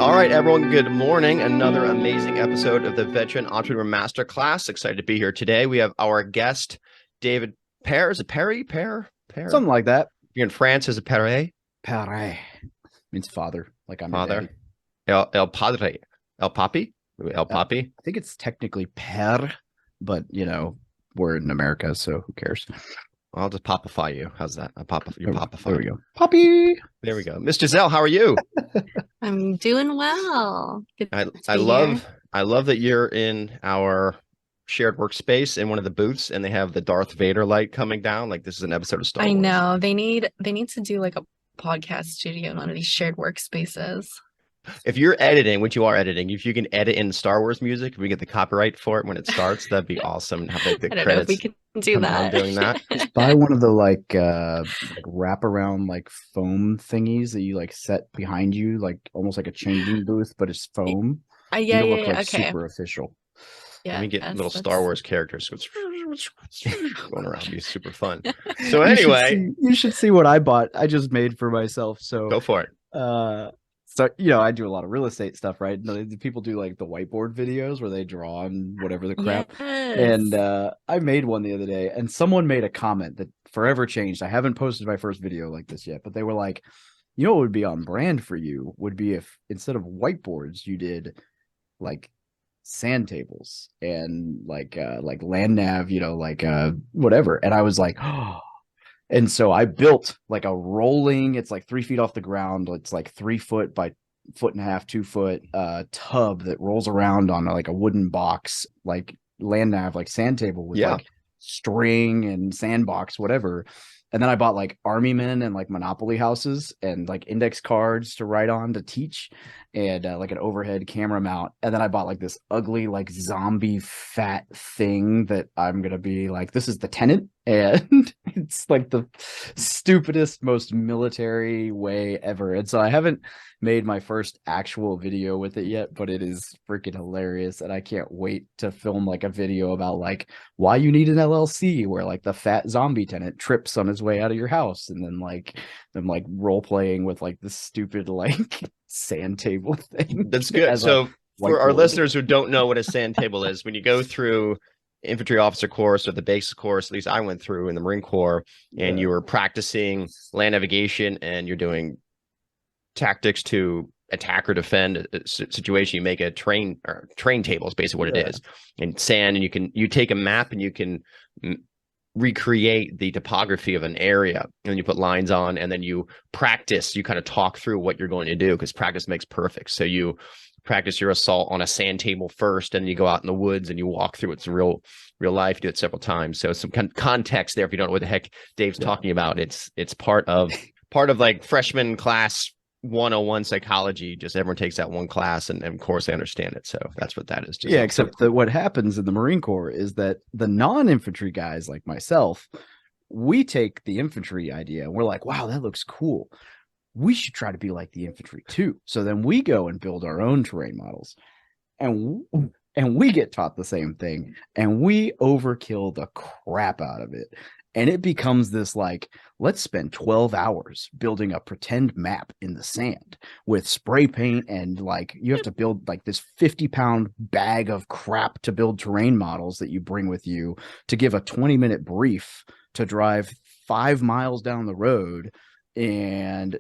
All right, everyone, good morning. Another amazing episode of the Veteran Entrepreneur Masterclass. Excited to be here today. We have our guest, David Pere. Is it Pere? Pere? Something like that. You're in France, is it Pere? Pere means father, like I'm Father. your daddy. El Padre. El Papi? El Papi? I think it's technically père, but we're in America, so who cares? I'll just popify you. How's that? You're popified. There we go. Poppy. There we go. Miss Giselle, how are you? I'm doing well. I love that you're in our shared workspace in one of the booths and they have the Darth Vader light coming down. Like this is an episode of Star Wars. I know they need to do like a podcast studio in one of these shared workspaces. If you're editing, which you are editing, if you can edit in Star Wars music, we get the copyright for it when it starts. That'd be awesome. Have like the I don't credits. know if we can do that. Doing that. Just buy one of the like wraparound like foam thingies that you like set behind you, like almost like a changing booth, but it's foam. Yeah, look like okay. super official. Yeah, we get little Star Wars characters going around. It'd be super fun. So anyway, you should see what I bought. I just made for myself. So go for it. So, I do a lot of real estate stuff, right? People do like the whiteboard videos where they draw and whatever the crap. Yes. And I made one the other day and someone made a comment that forever changed. I haven't posted my first video like this yet, but they were like, what would be on brand for you would be if instead of whiteboards, you did like sand tables and like land nav, whatever. And I was like, oh. And so I built like a rolling, it's like 3 feet off the ground. It's like 3 foot by 1.5 2 foot tub that rolls around on like a wooden box, like land nav, like sand table with like string and sandbox, whatever. And then I bought like army men and like Monopoly houses and like index cards to write on to teach and like an overhead camera mount. And then I bought like this ugly, like zombie fat thing that I'm going to be like, this is the tenant. And it's like the stupidest, most military way ever. And so I haven't made my first actual video with it yet, but it is freaking hilarious. And I can't wait to film like a video about like why you need an LLC where like the fat zombie tenant trips on his way out of your house. And then like them like role playing with like this stupid like sand table thing. That's good. So for our listeners who don't know what a sand table is, when you go through infantry officer course or the basic course, at least I went through in the Marine Corps, and you were practicing land navigation and you're doing tactics to attack or defend a situation. You make a train table is basically what it is, and sand, and you take a map and you can recreate the topography of an area, and you put lines on, and then you practice, you kind of talk through what you're going to do, because practice makes perfect. So you practice your assault on a sand table first, and you go out in the woods and you walk through it. It's real life. You do it several times. So some context there. If you don't know what the heck Dave's talking about, it's part of like freshman class 101 psychology. Just everyone takes that one class, and of course they understand it. So that's what that is. Except that what happens in the Marine Corps is that the non-infantry guys like myself, we take the infantry idea and we're like, wow, that looks cool. We should try to be like the infantry too. So then we go and build our own terrain models, and we get taught the same thing, and we overkill the crap out of it. And it becomes this like, let's spend 12 hours building a pretend map in the sand with spray paint. And like, you have to build like this 50-pound bag of crap to build terrain models that you bring with you to give a 20-minute brief to drive 5 miles down the road and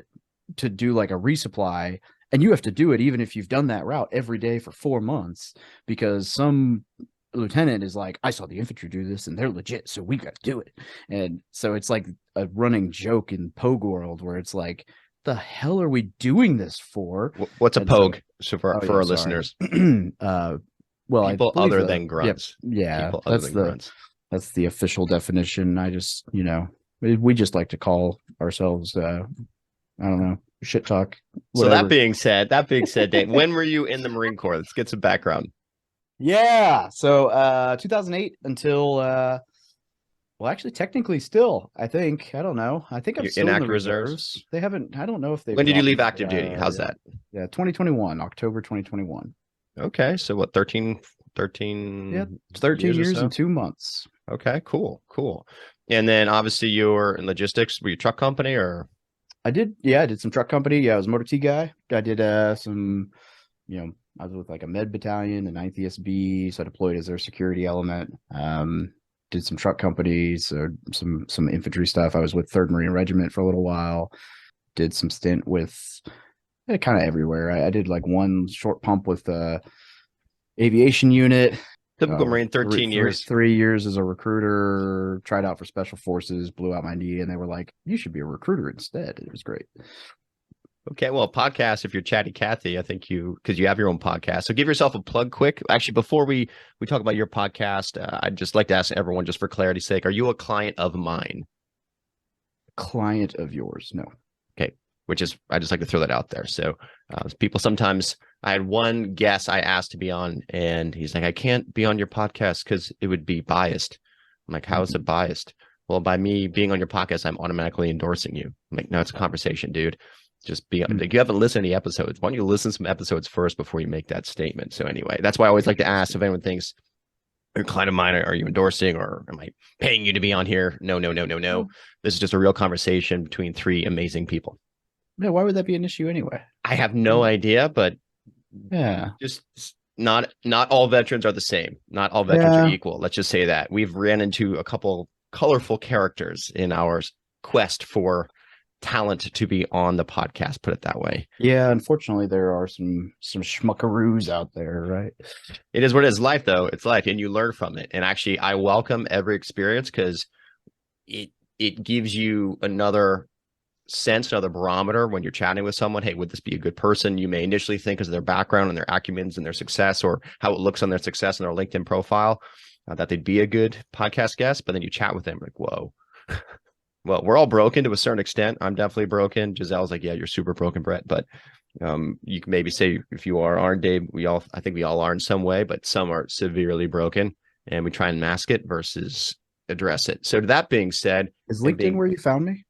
to do like a resupply. And you have to do it even if you've done that route every day for 4 months, because some lieutenant is like, I saw the infantry do this and they're legit, so we got to do it. And so it's like a running joke in Pogue world where it's like, the hell are we doing this for? What's a Pogue? So for our listeners, well, people other than grunts. That's the official definition. I just, we just like to call ourselves I don't know, shit talk. Whatever. So that being said, Dave, when were you in the Marine Corps? Let's get some background. Yeah. So 2008 until well, actually technically still, I think. I don't know. I think I'm still in the reserves. They haven't, I don't know if they. When did you leave active duty? How's that? Yeah, 2021, October 2021. Okay. So what, 13 yeah, 13 years and 2 months. Okay, cool. And then obviously you're in logistics. Were you a truck company or? I did some truck company. Yeah, I was a motor T guy. I did some, I was with like a med battalion, the 9th ESB, so I deployed as their security element. Did some truck companies or some infantry stuff. I was with 3rd Marine Regiment for a little while. Did some stint with kind of everywhere. I did like one short pump with aviation unit. Typical Marine, 13 years. 3 years as a recruiter, tried out for special forces, blew out my knee, and they were like, you should be a recruiter instead. It was great. Okay, well, podcast, if you're Chatty Cathy, I think because you have your own podcast. So give yourself a plug quick. Actually, before we talk about your podcast, I'd just like to ask everyone, just for clarity's sake, are you a client of mine? Client of yours? No. Okay, I just like to throw that out there. So people sometimes, I had one guest I asked to be on, and he's like, I can't be on your podcast because it would be biased. I'm like, how is it biased? Well, by me being on your podcast, I'm automatically endorsing you. I'm like, no, it's a conversation, dude. Just be like, you haven't listened to any episodes. Why don't you listen to some episodes first before you make that statement? So anyway, that's why I always like to ask if anyone thinks you're a client of mine, are you endorsing, or am I paying you to be on here? No. This is just a real conversation between 3 amazing people. Yeah, why would that be an issue anyway? I have no idea, but yeah, just not all veterans are the same. Not all veterans are equal. Let's just say that. We've ran into a couple colorful characters in our quest for talent to be on the podcast, put it that way. Yeah, unfortunately there are some schmuckaroos out there, right? It is what it is. Life, though. It's life, and you learn from it. And actually, I welcome every experience because it gives you another sense, another barometer when you're chatting with someone. Hey, would this be a good person? You may initially think because of their background and their acumens and their success, or how it looks on their success and their LinkedIn profile, that they'd be a good podcast guest. But then you chat with them, like, whoa. Well, we're all broken to a certain extent. I'm definitely broken. Giselle's like, yeah, you're super broken, Brett. But you can maybe say if you aren't, Dave. I think we all are in some way, but some are severely broken, and we try and mask it versus address it. So that being said, is LinkedIn where you found me?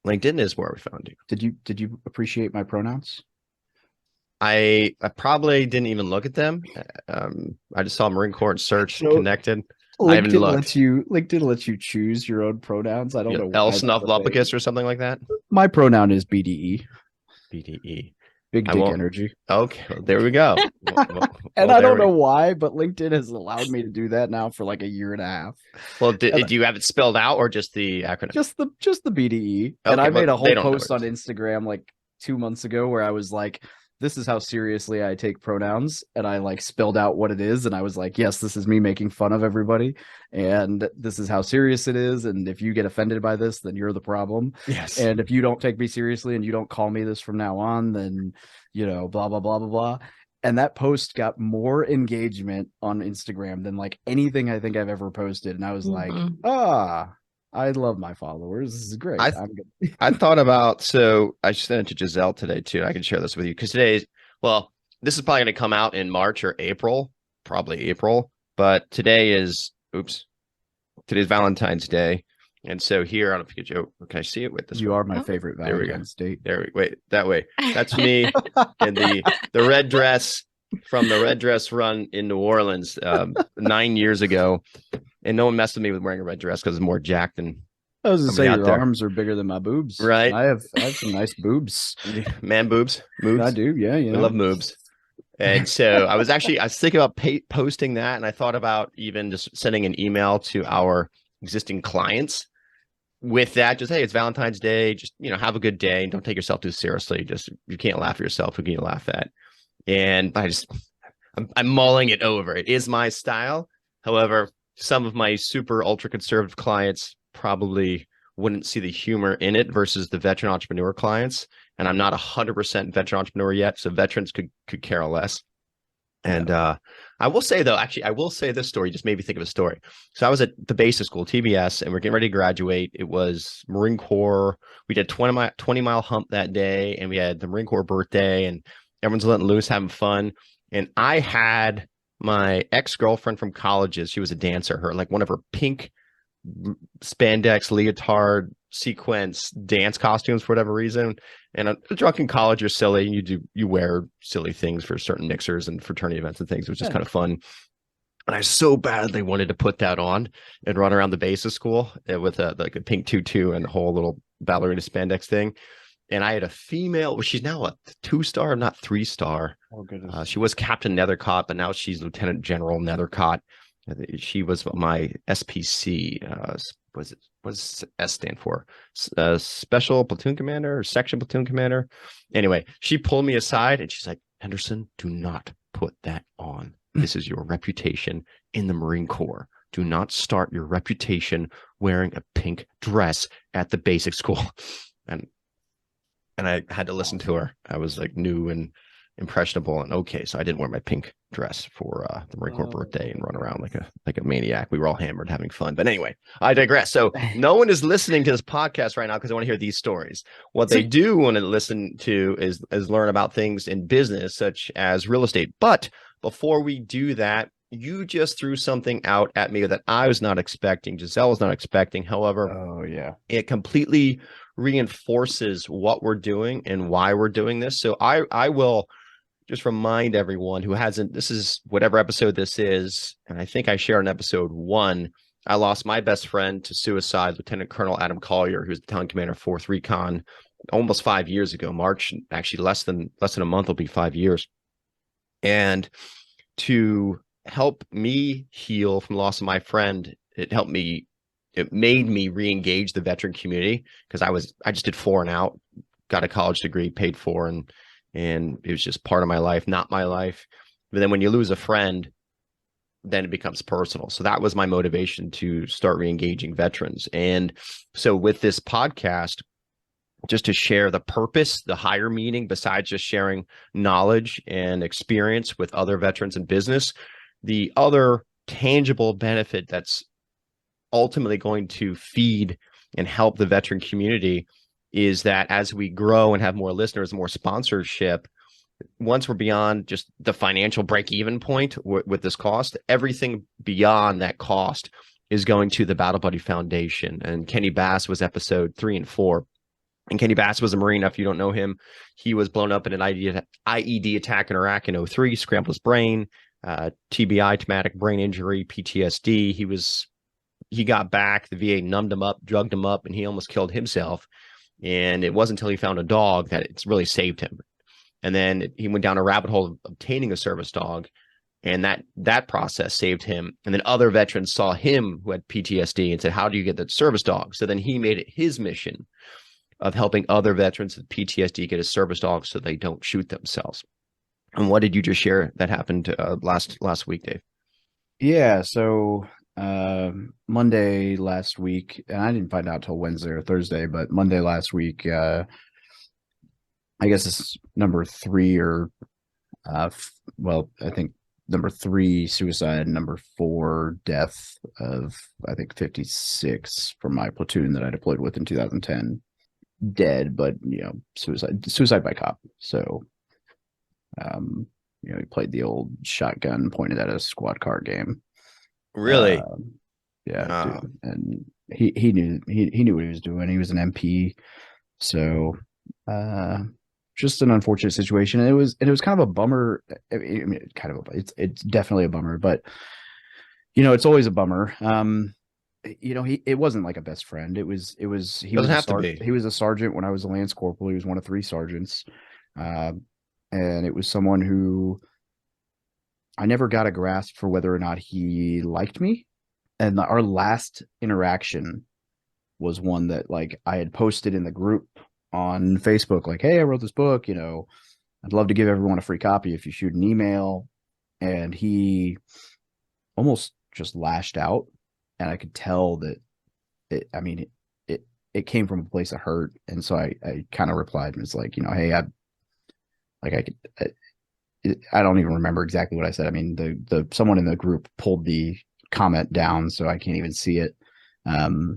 LinkedIn is where we found you. Did you appreciate my pronouns? I probably didn't even look at them. I just saw Marine Corps and searched, connected. LinkedIn lets you choose your own pronouns. I don't know. L Snuffleupagus or something like that. My pronoun is BDE. BDE. Big dick energy. Okay, well, there we go. And I don't know why, but LinkedIn has allowed me to do that now for like a year and a half. Well, do you have it spelled out or just the acronym? Just the BDE. Okay, and I made a whole post on Instagram like 2 months ago where I was like, this is how seriously I take pronouns. And I like spelled out what it is. And I was like, yes, this is me making fun of everybody. And this is how serious it is. And if you get offended by this, then you're the problem. Yes. And if you don't take me seriously and you don't call me this from now on, then, blah, blah, blah, blah, blah. And that post got more engagement on Instagram than like anything I think I've ever posted. And I was like, I love my followers. This is great. I thought about, so I sent it to Giselle today too. I can share this with you because this is probably going to come out in March or April, probably April. But today's Valentine's Day. And so here, I don't know if you can I see it with this? You are my favorite Valentine's date. Wait, that way. That's me in the red dress from the red dress run in New Orleans 9 years ago. And no one messed with me with wearing a red dress because it's more jacked than. I was going to say your arms are bigger than my boobs. Right. I have some nice boobs. Man boobs. Moobs. I do. Yeah. I love moobs. And so I was thinking about posting that. And I thought about even just sending an email to our existing clients with that. Just, hey, it's Valentine's Day. Just, have a good day. And don't take yourself too seriously. Just, you can't laugh at yourself. Who can you laugh at? And I'm mulling it over. It is my style. However, some of my super ultra conservative clients probably wouldn't see the humor in it versus the veteran entrepreneur clients. And I'm not 100% veteran entrepreneur yet. So veterans could care less. And I will say, though, I will say this story just made me think of a story. So I was at the basic school, TBS, and we're getting ready to graduate. It was Marine Corps. We did a 20-mile hump that day, and we had the Marine Corps birthday, and everyone's letting loose, having fun. And I had my ex-girlfriend from colleges. She was a dancer. One of her pink spandex leotard sequence dance costumes for whatever reason. And a drunken college, you're silly. You wear silly things for certain mixers and fraternity events and things. It was just kind of fun. And I so badly wanted to put that on and run around the basic school with a pink tutu and the whole little ballerina spandex thing. and I had a female. Well, she's now a 2-star, not 3-star. Oh goodness. She was Captain Nethercott, but now she's Lieutenant General Nethercott. She was my SPC. What does S stand for? Special Platoon Commander or Section Platoon Commander. Anyway, she pulled me aside and she's like, Henderson, do not put that on. This is your reputation in the Marine Corps. Do not start your reputation wearing a pink dress at the basic school. And I had to listen to her. I was like new and impressionable and okay, so I didn't wear my pink dress for the Marine Corps birthday and run around like a maniac. We were all hammered having fun, but anyway, I digress. So no one is listening to this podcast right now because they want to hear these stories. What they do want to listen to is learn about things in business such as real estate. But before we do that, you just threw something out at me that I was not expecting. Giselle was not expecting. However, it completely reinforces what we're doing and why we're doing this. So I will just remind everyone who hasn't, this is whatever episode this is, and I think I shared in episode 1, I lost my best friend to suicide, Lieutenant Colonel Adam Collier, who was battalion commander of 4th Recon, almost 5 years ago. March, actually less than a month will be 5 years. And to help me heal from the loss of my friend, it made me re-engage the veteran community because I just did 4 and out, got a college degree, paid for, and it was just part of my life, not my life. But then when you lose a friend, then it becomes personal. So that was my motivation to start re-engaging veterans. And so with this podcast, just to share the purpose, the higher meaning, besides just sharing knowledge and experience with other veterans in business, the other tangible benefit that's ultimately going to feed and help the veteran community is that as we grow and have more listeners, more sponsorship, once we're beyond just the financial break-even point with this cost, everything beyond that cost is going to the Battle Buddy Foundation. And Kenny Bass was episode 3 and 4. And Kenny Bass was a Marine. If you don't know him, he was blown up in an IED attack in Iraq in 2003, scrambled his brain, TBI, traumatic brain injury, PTSD. He got back, the VA numbed him up, drugged him up, and he almost killed himself. And it wasn't until he found a dog that it's really saved him. And then he went down a rabbit hole of obtaining a service dog, and that process saved him. And then other veterans saw him who had PTSD and said, how do you get that service dog? So then he made it his mission of helping other veterans with PTSD get a service dog so they don't shoot themselves. And what did you just share that happened last week, Dave? Yeah, so Monday last week, and I didn't find out till Wednesday or Thursday, but Monday last week, I guess it's number 3 or I think number 3 suicide, number 4 death of, I think, 56 from my platoon that I deployed with in 2010. Dead, but suicide by cop. So he played the old shotgun pointed at a squad car game. Really? Yeah. Dude. And he knew what he was doing. He was an MP. So just an unfortunate situation. And it was kind of a bummer. I mean, it's definitely a bummer, but it's always a bummer. It wasn't like a best friend. He was a sergeant when I was a lance corporal. He was one of 3 sergeants. And it was someone who I never got a grasp for whether or not he liked me. And our last interaction was one that I had posted in the group on Facebook, like, hey, I wrote this book, I'd love to give everyone a free copy if you shoot an email. And he almost just lashed out. And I could tell that it came from a place of hurt. And so I kind of replied and was like, hey, I don't even remember exactly what I said. I mean, the someone in the group pulled the comment down, so I can't even see it,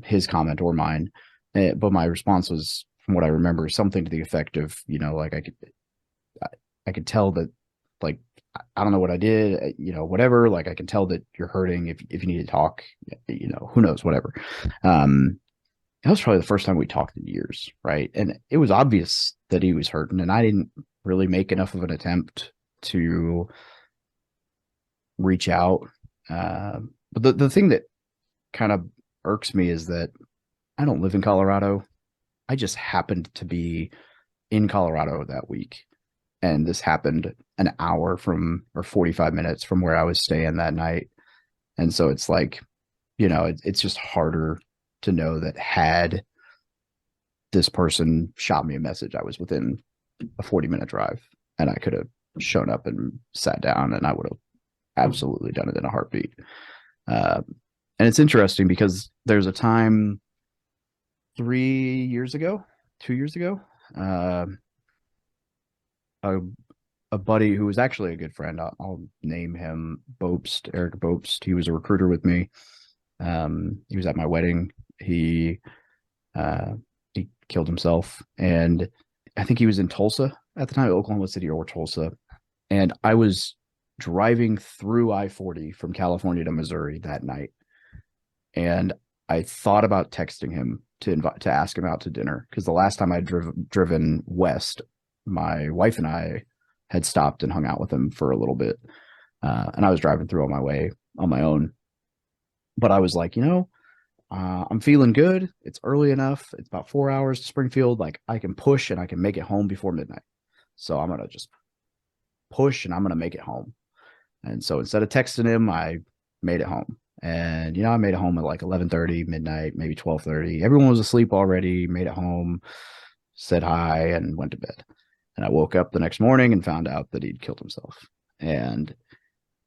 his comment or mine. But my response was, from what I remember, something to the effect of, I could tell that, I don't know what I did, whatever. I can tell that you're hurting. If you need to talk, who knows, whatever. That was probably the first time we talked in years, right? And it was obvious that he was hurting, and I didn't really make enough of an attempt to reach out. But the thing that kind of irks me is that I don't live in Colorado. I just happened to be in Colorado that week. And this happened an hour from, or 45 minutes from where I was staying that night. And so it's like, you know, it's just harder to know that had this person shot me a message, I was within a 40-minute drive, and I could have shown up and sat down, and I would have absolutely done it in a heartbeat. And it's interesting because there's a time 2 years ago, a buddy who was actually a good friend, I'll name him Eric Bopst. He was a recruiter with me. He was at my wedding. He killed himself, and I think he was in Tulsa at the time, Oklahoma City or Tulsa. And I was driving through I-40 from California to Missouri that night, and I thought about texting him to ask him out to dinner, because the last time I'd driven west, my wife and I had stopped and hung out with him for a little bit, and I was driving through on my way on my own. But I was like, you know, I'm feeling good. It's early enough. It's about 4 hours to Springfield. Like, I can push and I can make it home before midnight. So I'm going to just push and I'm going to make it home. And so instead of texting him, I made it home. And, you know, I made it home at like 11:30, midnight, maybe 12:30. Everyone was asleep already, made it home, said hi, and went to bed. And I woke up the next morning and found out that he'd killed himself. And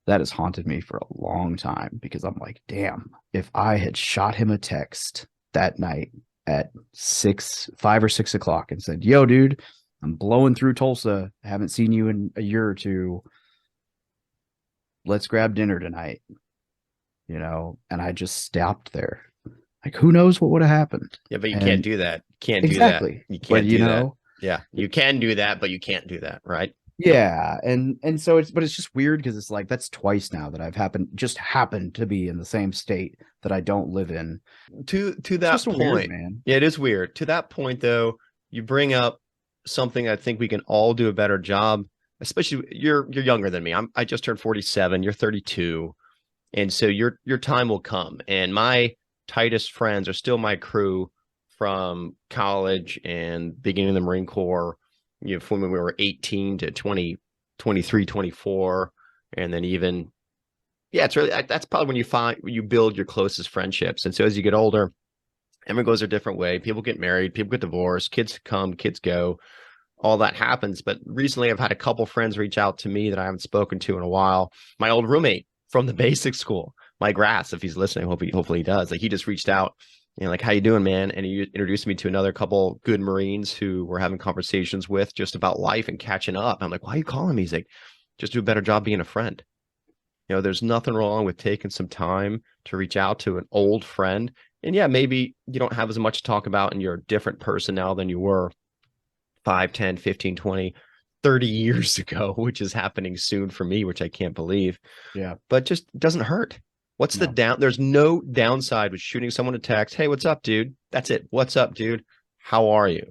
that has haunted me for a long time, because I'm like, damn, if I had shot him a text that night at 5 or 6 o'clock and said, yo, dude, I'm blowing through Tulsa. I haven't seen you in a year or two. Let's grab dinner tonight. You know, and I just stopped there. Like, who knows what would have happened? Yeah, but you can't do that. Can't exactly. do that. You can't do that. Yeah, you can do that, but you can't do that, right? Yeah, and so it's just weird, because it's like, that's twice now that I've happened to be in the same state that I don't live in. To that point, weird, man. Yeah, it is weird. To that point, though, you bring up something I think we can all do a better job. Especially, you're younger than me. I just turned 47. You're 32, and so your time will come. And my tightest friends are still my crew from college and beginning of the Marine Corps. You know, from when we were 18 to 20, 23, 24. And then even, yeah, it's really, that's probably when you build your closest friendships. And so as you get older, everyone goes their different way. People get married, people get divorced, kids come, kids go, all that happens. But recently I've had a couple friends reach out to me that I haven't spoken to in a while. My old roommate from the basic school, Mike Grass, if he's listening, hopefully he does. Like, he just reached out. You know, like, how you doing, man? And he introduced me to another couple good Marines who we're having conversations with just about life and catching up. I'm like, why are you calling me? He's like, just do a better job being a friend. You know, there's nothing wrong with taking some time to reach out to an old friend. And yeah, maybe you don't have as much to talk about and you're a different person now than you were 5, 10, 15, 20, 30 years ago, which is happening soon for me, which I can't believe. Yeah. But just doesn't hurt. What's the there's no downside with shooting someone a text. Hey, what's up, dude? That's it. What's up, dude? How are you?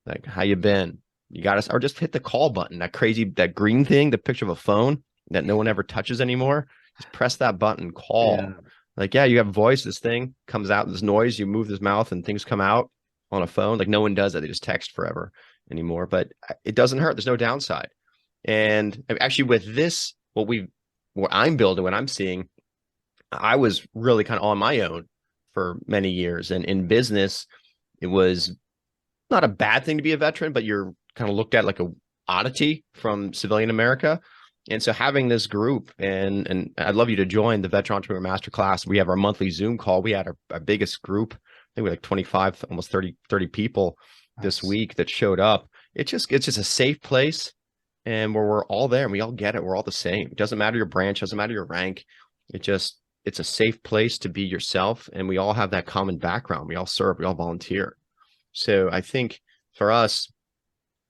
Like, how you been? You got us, or just hit the call button, that green thing, the picture of a phone that no one ever touches anymore. Just press that button, call. Yeah. Like, yeah, you have voice, this thing comes out, this noise, you move this mouth and things come out on a phone. Like, no one does that. They just text forever anymore, but it doesn't hurt. There's no downside. And actually with this, what I'm building, what I'm seeing, I was really kind of on my own for many years. And in business, it was not a bad thing to be a veteran, but you're kind of looked at like a oddity from civilian America. And so having this group, and I'd love you to join the Veteran Entrepreneur Masterclass. We have our monthly Zoom call. We had our biggest group. I think we had like 25, almost 30 people this week that showed up. It's just a safe place, and where we're all there and we all get it. We're all the same. It doesn't matter your branch, doesn't matter your rank. It's a safe place to be yourself. And we all have that common background. We all serve, we all volunteer. So I think for us,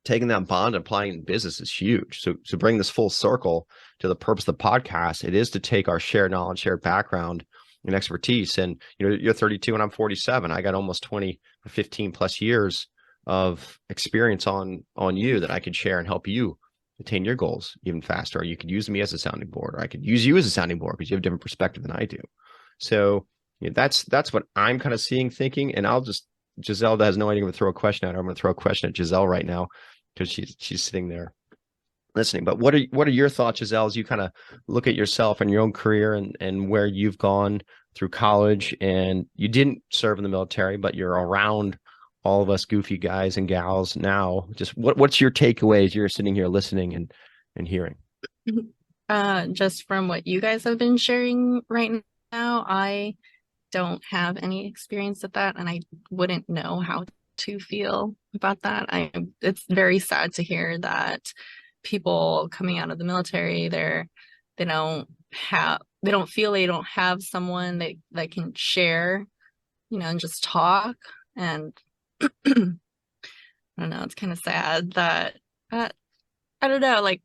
taking that bond and applying it in business is huge. So bring this full circle to the purpose of the podcast. It is to take our shared knowledge, shared background and expertise. And, you know, you're 32 and I'm 47. I got almost 20 or 15 plus years of experience on you that I could share and help you attain your goals even faster. Or you could use me as a sounding board, or I could use you as a sounding board because you have a different perspective than I do. So, you know, that's what I'm kind of seeing, thinking, and I'll just Giselle has no idea I'm going to throw a question at her. I'm going to throw a question at Giselle right now because she's sitting there listening. But what are your thoughts, Giselle, as you kind of look at yourself and your own career and where you've gone through college, and you didn't serve in the military, but you're around all of us goofy guys and gals now. Just what's your takeaways? You're sitting here listening and hearing. Just from what you guys have been sharing right now, I don't have any experience with that, and I wouldn't know how to feel about that. It's very sad to hear that people coming out of the military, they don't feel they don't have someone that can share, and just talk. And I don't know, it's kind of sad that I don't know, like,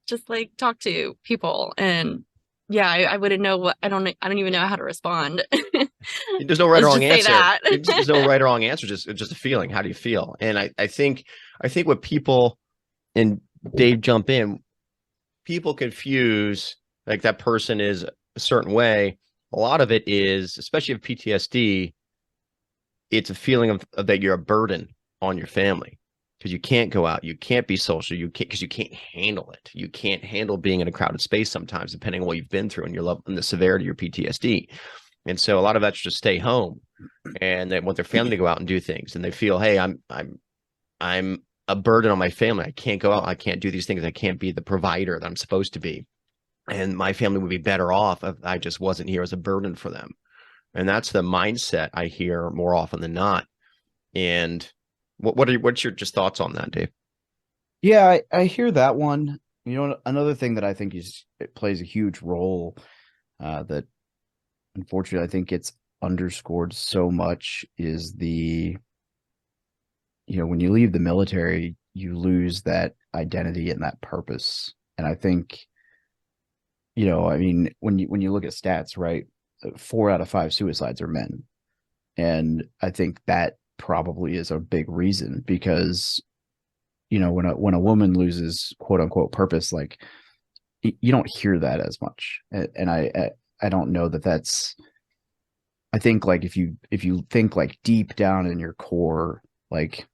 just like talk to people. And yeah, I wouldn't know what, I don't even know how to respond. There's no right or Let's wrong just say answer. that. There's no right or wrong answer. Just a feeling. How do you feel? And I think what people, and Dave, jump in, people confuse like that person is a certain way. A lot of it is, especially of PTSD, it's a feeling of that you're a burden on your family because you can't go out, you can't be social, you can't, because you can't handle it. You can't handle being in a crowded space sometimes, depending on what you've been through and your level and the severity of your PTSD. And so a lot of that's just stay home, and they want their family to go out and do things, and they feel, hey, I'm a burden on my family. I can't go out. I can't do these things. I can't be the provider that I'm supposed to be. And my family would be better off if I just wasn't here as a burden for them. And that's the mindset I hear more often than not. And what's your just thoughts on that, Dave? Yeah, I hear that one. Another thing that I think it plays a huge role, that unfortunately I think gets underscored so much, is when you leave the military, you lose that identity and that purpose. And I think, when you look at stats, right, 4 out of 5 suicides are men. And I think that probably is a big reason, because, when a woman loses quote unquote purpose, like, you don't hear that as much. And I don't know that's, I think, like, if you think like deep down in your core, like,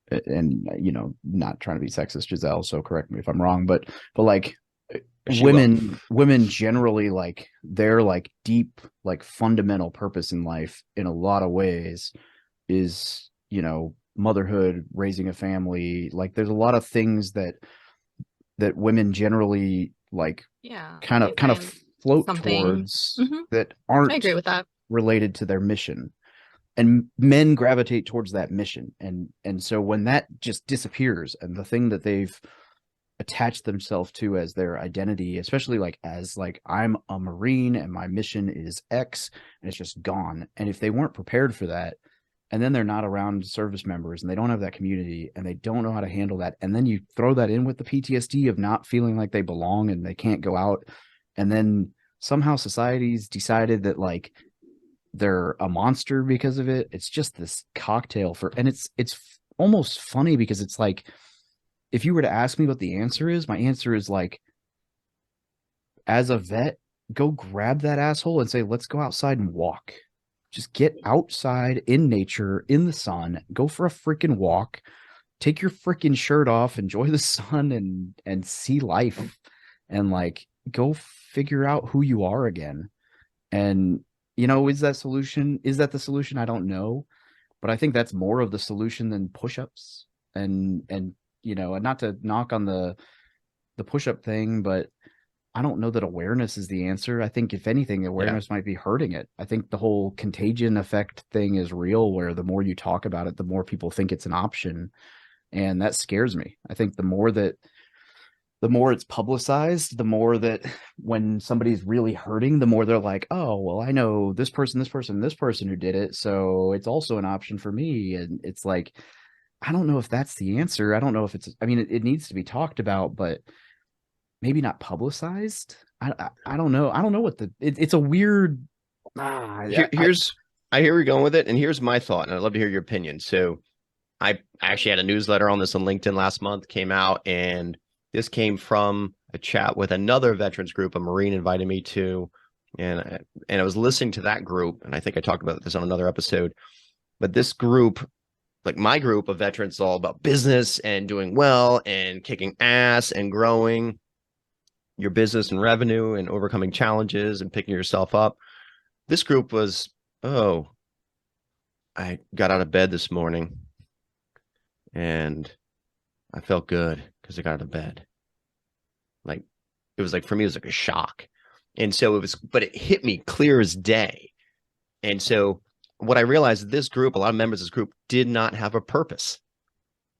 and not trying to be sexist, Giselle, so correct me if I'm wrong, but like, women generally, like, their like deep, like, fundamental purpose in life in a lot of ways is, motherhood, raising a family. Like, there's a lot of things that women generally, like, kind of float towards, that aren't, I agree with that, related to their mission. And men gravitate towards that mission. And so when that just disappears, and the thing that they've attached themselves to as their identity, especially like as like, I'm a Marine and my mission is X, and it's just gone. And if they weren't prepared for that, and then they're not around service members, and they don't have that community, and they don't know how to handle that, and then you throw that in with the PTSD of not feeling like they belong and they can't go out, and then somehow society's decided that, like, they're a monster because of it. It's just this cocktail and it's almost funny, because it's like, if you were to ask me what the answer is, my answer is like, as a vet, go grab that asshole and say, let's go outside and walk. Just get outside in nature, in the sun, go for a freaking walk, take your freaking shirt off, enjoy the sun, and see life, and like, go figure out who you are again. And, is that the solution? I don't know. But I think that's more of the solution than push-ups. And not to knock on the push-up thing, but I don't know that awareness is the answer. I think, if anything, awareness might be hurting it. I think the whole contagion effect thing is real, where the more you talk about it, the more people think it's an option. And that scares me. I think the more it's publicized, the more that when somebody's really hurting, the more they're like, oh, well, I know this person who did it, so it's also an option for me. And it's like, I don't know if that's the answer. I don't know if it needs to be talked about, but maybe not publicized. I don't know. I don't know what it's a weird. I hear where you're going with it, and here's my thought, and I'd love to hear your opinion. So I actually had a newsletter on this on LinkedIn last month, came out, and this came from a chat with another veterans group, a Marine invited me to, and I was listening to that group, and I think I talked about this on another episode. But this group, like my group of veterans, is all about business and doing well and kicking ass and growing your business and revenue and overcoming challenges and picking yourself up. This group was, oh, I got out of bed this morning and I felt good because I got out of bed. Like, it was like, for me, it was like a shock. And so it was, but it hit me clear as day. And so what I realized, this group, a lot of members of this group did not have a purpose.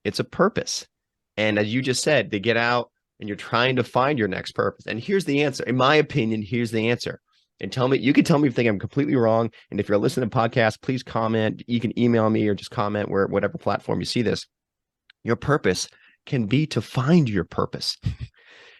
It's a purpose. And as you just said, they get out and you're trying to find your next purpose. And here's the answer. In my opinion, here's the answer. And tell me, you can tell me if you think I'm completely wrong. And if you're listening to podcasts, please comment. You can email me or just comment where, whatever platform you see this. Your purpose can be to find your purpose.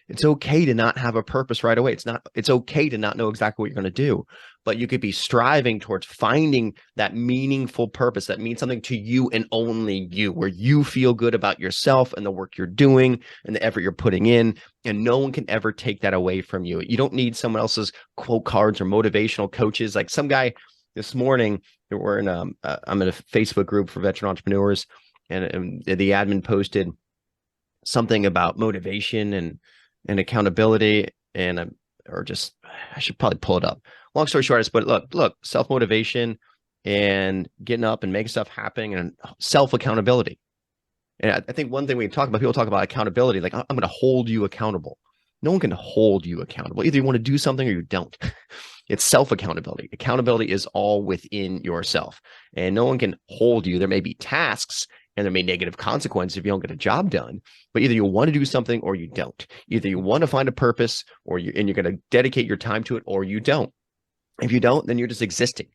It's okay to not have a purpose right away. It's okay to not know exactly what you're going to do, but you could be striving towards finding that meaningful purpose that means something to you and only you, where you feel good about yourself and the work you're doing and the effort you're putting in. And no one can ever take that away from you. You don't need someone else's quote cards or motivational coaches. Like some guy this morning, we're in I'm in a Facebook group for veteran entrepreneurs, and the admin posted something about motivation and accountability, and or just, I should probably pull it up. Long story short, I just put, look, self-motivation and getting up and making stuff happen and self-accountability. And I think one thing we talk about, people talk about accountability, like, I'm going to hold you accountable. No one can hold you accountable. Either you want to do something or you don't. It's self-accountability. Accountability is all within yourself, and no one can hold you. There may be tasks and there may be negative consequences if you don't get a job done, but either you want to do something or you don't. Either you want to find a purpose and you're going to dedicate your time to it, or you don't. If you don't, then you're just existing.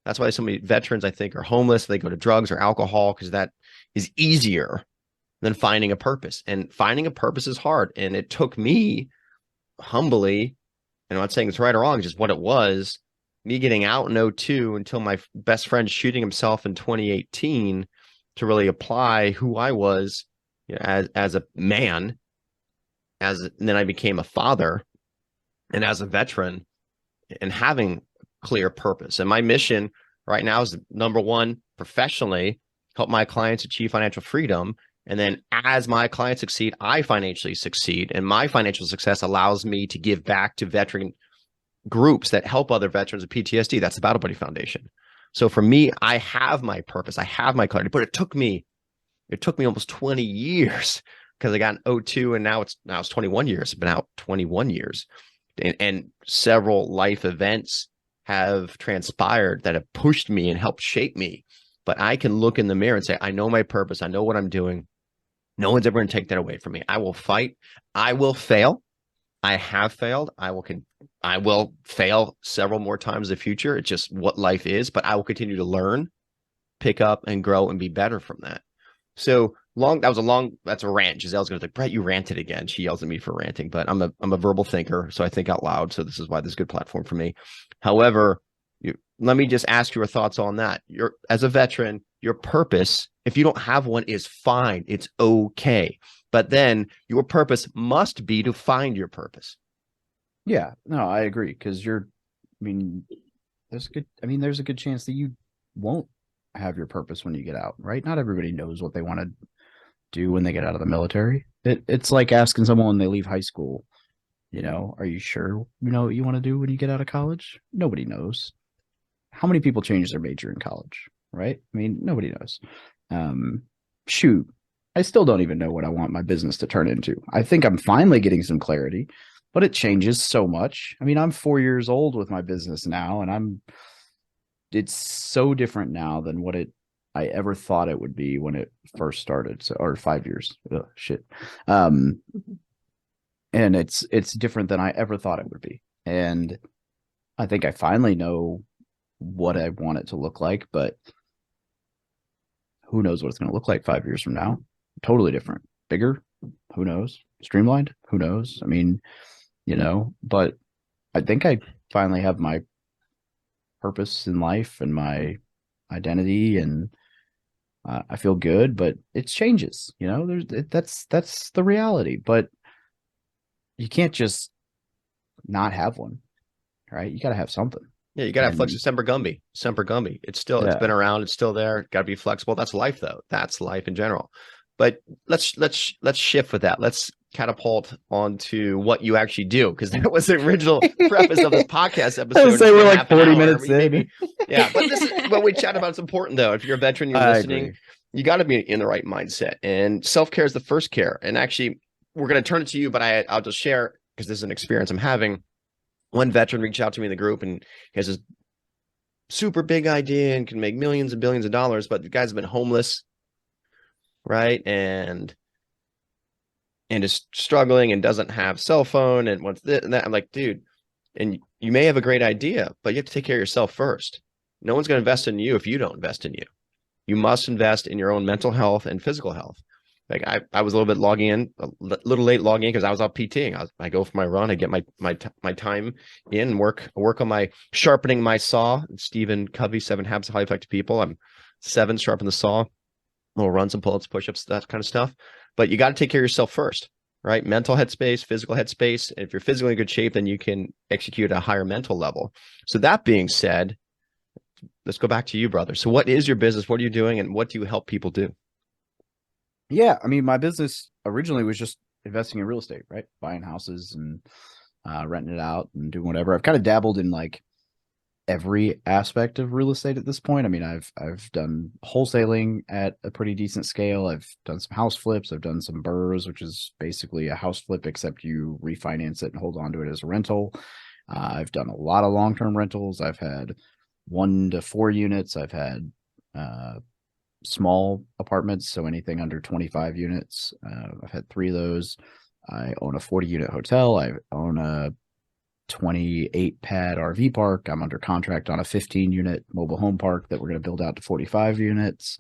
That's why so many veterans, I think, are homeless. They go to drugs or alcohol because that is easier than finding a purpose. And finding a purpose is hard. And it took me humbly, and I'm not saying it's right or wrong, it's just what it was, me getting out in 2002 until my best friend shooting himself in 2018 to really apply who I was, you know, as a man, and then I became a father, and as a veteran, and having clear purpose. And my mission right now is, number one, professionally, help my clients achieve financial freedom. And then as my clients succeed, I financially succeed. And my financial success allows me to give back to veteran groups that help other veterans with PTSD. That's the Battle Buddy Foundation. So for me, I have my purpose. I have my clarity, but it took me almost 20 years, because I got in 2002 and now it's 21 years. It's been out 21 years. And several life events have transpired that have pushed me and helped shape me. But I can look in the mirror and say, I know my purpose. I know what I'm doing. No one's ever going to take that away from me. I will fight. I will fail. I have failed. I will fail several more times in the future. It's just what life is, but I will continue to learn, pick up, and grow and be better from that. So that's a rant. Giselle's going to think, Brett, you ranted again. She yells at me for ranting, but I'm a verbal thinker, so I think out loud. So this is why this is a good platform for me. However, let me just ask your thoughts on that. As a veteran, your purpose, if you don't have one, is fine. It's okay. But then your purpose must be to find your purpose. Yeah, no, I agree. Because there's a good chance that you won't have your purpose when you get out, right? Not everybody knows what they want to do when they get out of the military. It's like asking someone when they leave high school, are you sure you know what you want to do when you get out of college? Nobody knows. How many people change their major in college, right? I mean, nobody knows. Shoot, I still don't even know what I want my business to turn into. I think I'm finally getting some clarity, but it changes so much. I mean, I'm 4 years old with my business now, and it's so different now than what I ever thought it would be when it first started. So, or 5 years. Ugh, shit. And it's different than I ever thought it would be. And I think I finally know what I want it to look like, but who knows what it's going to look like 5 years from now? Totally different. Bigger? Who knows? Streamlined? Who knows? I mean, but I think I finally have my purpose in life and my identity, and I feel good, but it changes, that's the reality, but you can't just not have one, right? You got to have something. Yeah, you gotta have flex. Semper Gumby. It's been around. It's still there. Got to be flexible. That's life, though. That's life in general. But let's shift with that. Let's catapult onto what you actually do, because that was the original preface of this podcast episode. I'll say we're like 40 minutes in. Yeah, but this is what we chat about. It's important, though. If you're a veteran, you're listening, you got to be in the right mindset. And self-care is the first care. And actually, we're going to turn it to you, but I'll just share, because this is an experience I'm having. One veteran reached out to me in the group, and he has this super big idea and can make millions and billions of dollars, but the guy's been homeless, right? And is struggling and doesn't have cell phone and what's this and that. I'm like, dude, and you may have a great idea, but you have to take care of yourself first. No one's going to invest in you if you don't invest in you. You must invest in your own mental health and physical health. Like I was a little little late logging in because I was out PTing. I go for my run. I get my time in and work on my sharpening my saw. Stephen Covey, 7 Habits of Highly Effective People. I'm 7, sharpen the saw, little runs and pull-ups, push-ups, that kind of stuff. But you got to take care of yourself first, right? Mental headspace, physical headspace. If you're physically in good shape, then you can execute at a higher mental level. So that being said, let's go back to you, brother. So what is your business? What are you doing? And what do you help people do? Yeah, I mean, my business originally was just investing in real estate, right? Buying houses and renting it out and doing whatever. I've kind of dabbled in like every aspect of real estate at this point. I mean, I've done wholesaling at a pretty decent scale. I've done some house flips. I've done some burrs, which is basically a house flip, except you refinance it and hold on to it as a rental. I've done a lot of long-term rentals. I've had 1 to 4 units. I've had small apartments, so anything under 25 units. I've had 3 of those. I own a 40-unit hotel. I own a 28 pad RV park. I'm under contract on a 15-unit mobile home park that we're going to build out to 45 units.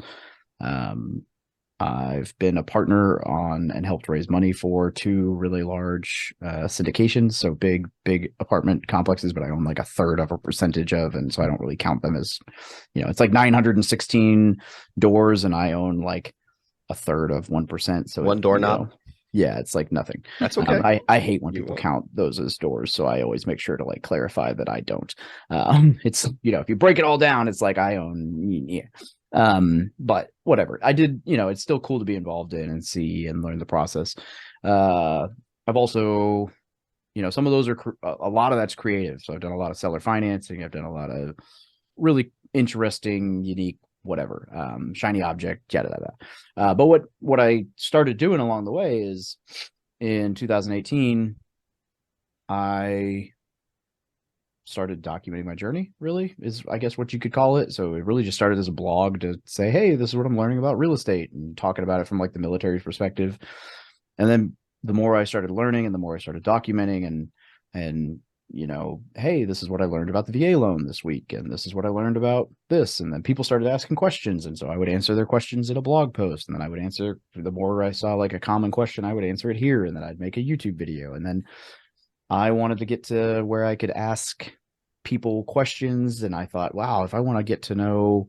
I've been a partner on and helped raise money for 2 really large syndications, so big apartment complexes, but I own like a third of a percentage of, and so I don't really count them as, it's like 916 doors, and I own like a third of 1%. So one doorknob. Yeah, it's like nothing. That's okay. I hate when people count those as doors, so I always make sure to like clarify that I don't. It's if you break it all down, it's like I own. Yeah. But whatever. I did, it's still cool to be involved in and see and learn the process. I've also, some of those are a lot of that's creative. So I've done a lot of seller financing. I've done a lot of really interesting, unique, whatever, shiny object, but what I started doing along the way is in 2018, I started documenting my journey, really, is I guess what you could call it. So it really just started as a blog to say, hey, this is what I'm learning about real estate, and talking about it from like the military's perspective. And then the more I started learning and the more I started documenting and hey, this is what I learned about the VA loan this week, and this is what I learned about this. And then people started asking questions, and so I would answer their questions in a blog post, and then I would answer, the more I saw like a common question, I would answer it here, and then I'd make a YouTube video. And then I wanted to get to where I could ask people questions, and I thought, wow, if I want to get to know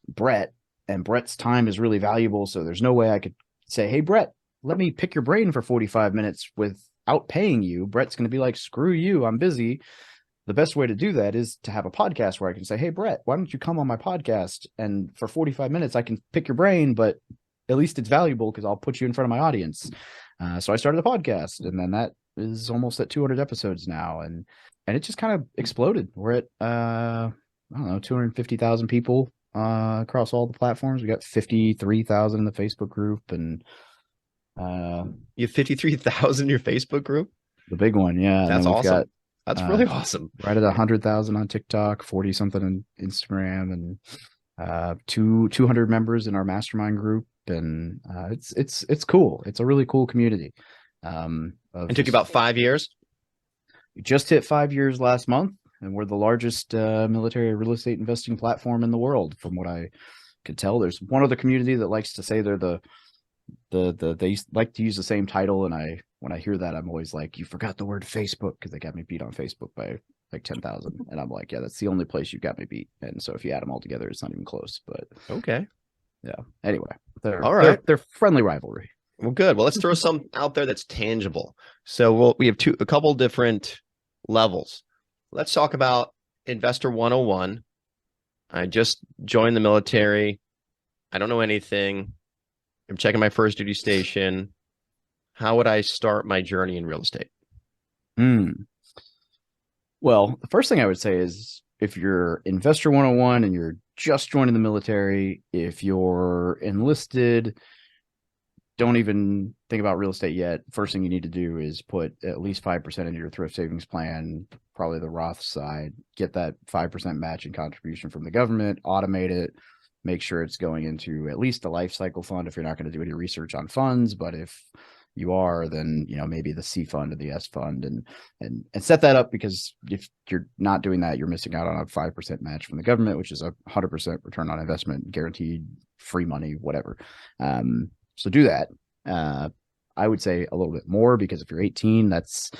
Brett, and Brett's time is really valuable, so there's no way I could say, hey, Brett, let me pick your brain for 45 minutes without paying you. Brett's going to be like, screw you, I'm busy. The best way to do that is to have a podcast where I can say, hey, Brett, why don't you come on my podcast? And for 45 minutes, I can pick your brain, but at least it's valuable because I'll put you in front of my audience. So I started a podcast, and then that is almost at 200 episodes now. And it just kind of exploded. We're at, I don't know, 250,000 people across all the platforms. We got 53,000 in the Facebook group, and you have 53,000 in your Facebook group? The big one, yeah. That's awesome. That's really awesome. Right at 100,000 on TikTok, 40 something on Instagram, and 200 members in our mastermind group. And it's cool. It's a really cool community. It took you about 5 years? We just hit 5 years last month, and we're the largest military real estate investing platform in the world. From what I could tell, there's one other community that likes to say they're they like to use the same title, and when I hear that, I'm always like, you forgot the word Facebook, because they got me beat on Facebook by like 10,000, and I'm like, yeah, that's the only place you got me beat. And so if you add them all together, it's not even close. But okay, yeah. Anyway, all right, they're friendly rivalry. Well, good. Well, let's throw some out there that's tangible. So we have a couple different levels. Let's talk about Investor 101. I just joined the military. I don't know anything. I'm checking my first duty station. How would I start my journey in real estate? Well, the first thing I would say is if you're Investor 101 and you're just joining the military, if you're enlisted, don't even think about real estate yet. First thing you need to do is put at least 5% into your thrift savings plan, probably the Roth side, get that 5% matching contribution from the government, automate it, make sure it's going into at least a life cycle fund if you're not going to do any research on funds. But if you are, then maybe the C fund or the S fund, and set that up, because if you're not doing that, you're missing out on a 5% match from the government, which is a 100% return on investment, guaranteed, free money, whatever. So do that. I would say a little bit more, because if you're 18, that's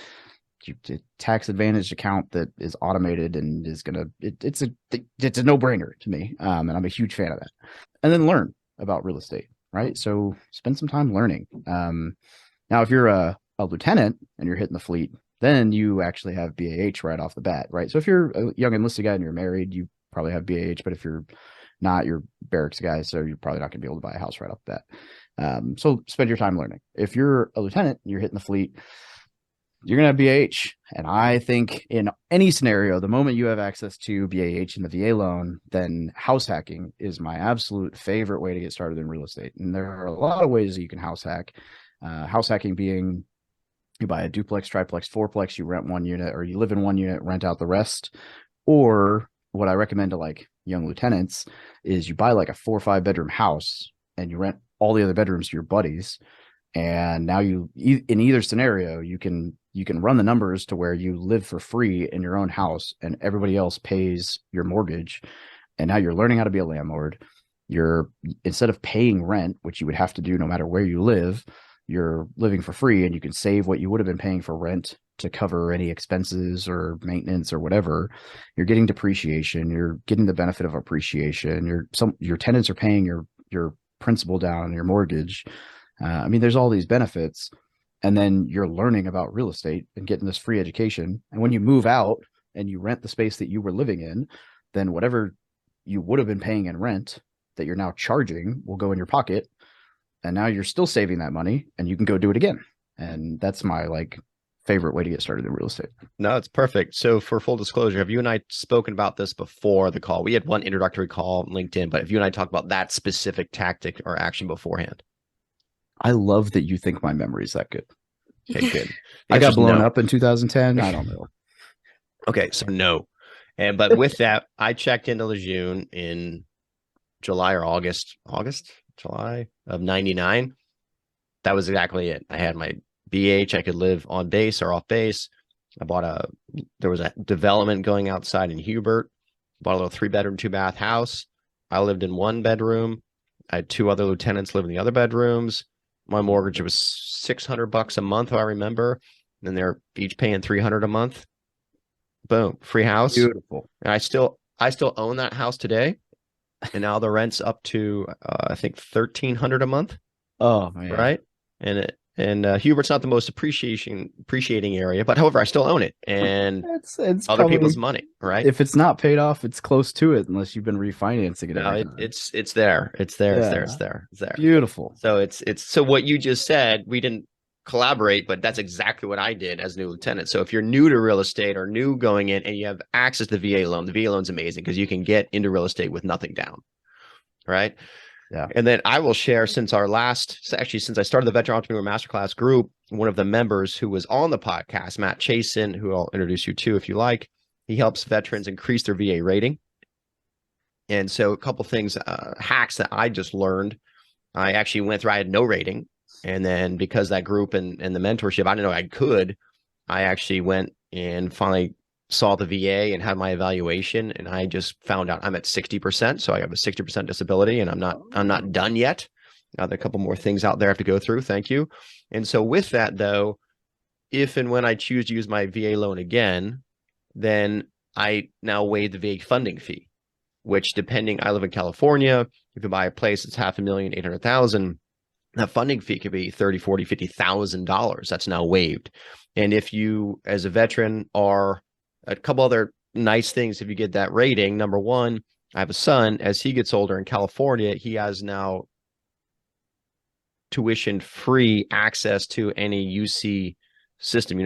a tax advantage account that is automated and is it's a no-brainer to me. And I'm a huge fan of that. And then learn about real estate, right? So spend some time learning. Now, if you're a lieutenant and you're hitting the fleet, then you actually have BAH right off the bat, right? So if you're a young enlisted guy and you're married, you probably have BAH, but if you're not, you're barracks guy, so you're probably not going to be able to buy a house right off the bat. So spend your time learning. If you're a lieutenant and you're hitting the fleet, you're going to have BAH. And I think in any scenario, the moment you have access to BAH and the VA loan, then house hacking is my absolute favorite way to get started in real estate. And there are a lot of ways that you can house hack. House hacking being you buy a duplex, triplex, fourplex, you rent one unit, or you live in one unit, rent out the rest. Or what I recommend to like young lieutenants is you buy like a 4 or 5 bedroom house and you rent all the other bedrooms to your buddies. And now in either scenario, you can run the numbers to where you live for free in your own house and everybody else pays your mortgage. And now you're learning how to be a landlord. Instead of paying rent, which you would have to do no matter where you live, you're living for free, and you can save what you would have been paying for rent to cover any expenses or maintenance or whatever. You're getting depreciation. You're getting the benefit of appreciation. Your tenants are paying your principal down, your mortgage. There's all these benefits, and then you're learning about real estate and getting this free education. And when you move out and you rent the space that you were living in, then whatever you would have been paying in rent that you're now charging will go in your pocket. And now you're still saving that money and you can go do it again. And that's my favorite way to get started in real estate. No, it's perfect. So for full disclosure, have you and I spoken about this before the call? We had one introductory call on LinkedIn, but have you and I talked about that specific tactic or action beforehand? I love that you think my memory is that good. Okay, good. I got blown up in 2010. I don't know. Okay, so no. But with that, I checked into Lejeune in July or July of 99. That was exactly it. I had my BH. I could live on base or off base. There was a development going outside in Hubert. Bought a little 3-bedroom, 2-bath house. I lived in 1 bedroom. I had 2 other lieutenants live in the other bedrooms. My mortgage was $600 a month, if I remember. And they're each paying $300 a month. Boom, free house. Beautiful. And I still own that house today. And now the rent's up to I think $1,300 a month. Oh man! Right, and Hubert's not the most appreciating area, but however, I still own it, and it's other probably, people's money, right? If it's not paid off, it's close to it, unless you've been refinancing it. No, it's there. It's there. Beautiful. So it's so what you just said. We didn't collaborate, but that's exactly what I did as a new lieutenant. So if you're new to real estate or new going in and you have access to the VA loan, the VA loan's amazing because you can get into real estate with nothing down, right? Yeah. And then I will share since I started the Veteran Entrepreneur Masterclass group, one of the members who was on the podcast, Matt Chasen, who I'll introduce you to if you like, he helps veterans increase their VA rating. And so a couple things, hacks that I just learned. I actually went through, I had no rating. And then because that group and the mentorship, I didn't know I could, I actually went and finally saw the VA and had my evaluation. And I just found out I'm at 60%. So I have a 60% disability and I'm not done yet. Now there are a couple more things out there I have to go through. Thank you. And so with that though, if and when I choose to use my VA loan again, then I now waive the VA funding fee, which I live in California. If you buy a place, it's $500,000, $800,000. That funding fee could be $30,000, $40,000, $50,000. That's now waived. And if you, as a veteran, are a couple other nice things if you get that rating. Number one, I have a son. As he gets older in California, he has now tuition-free access to any UC system,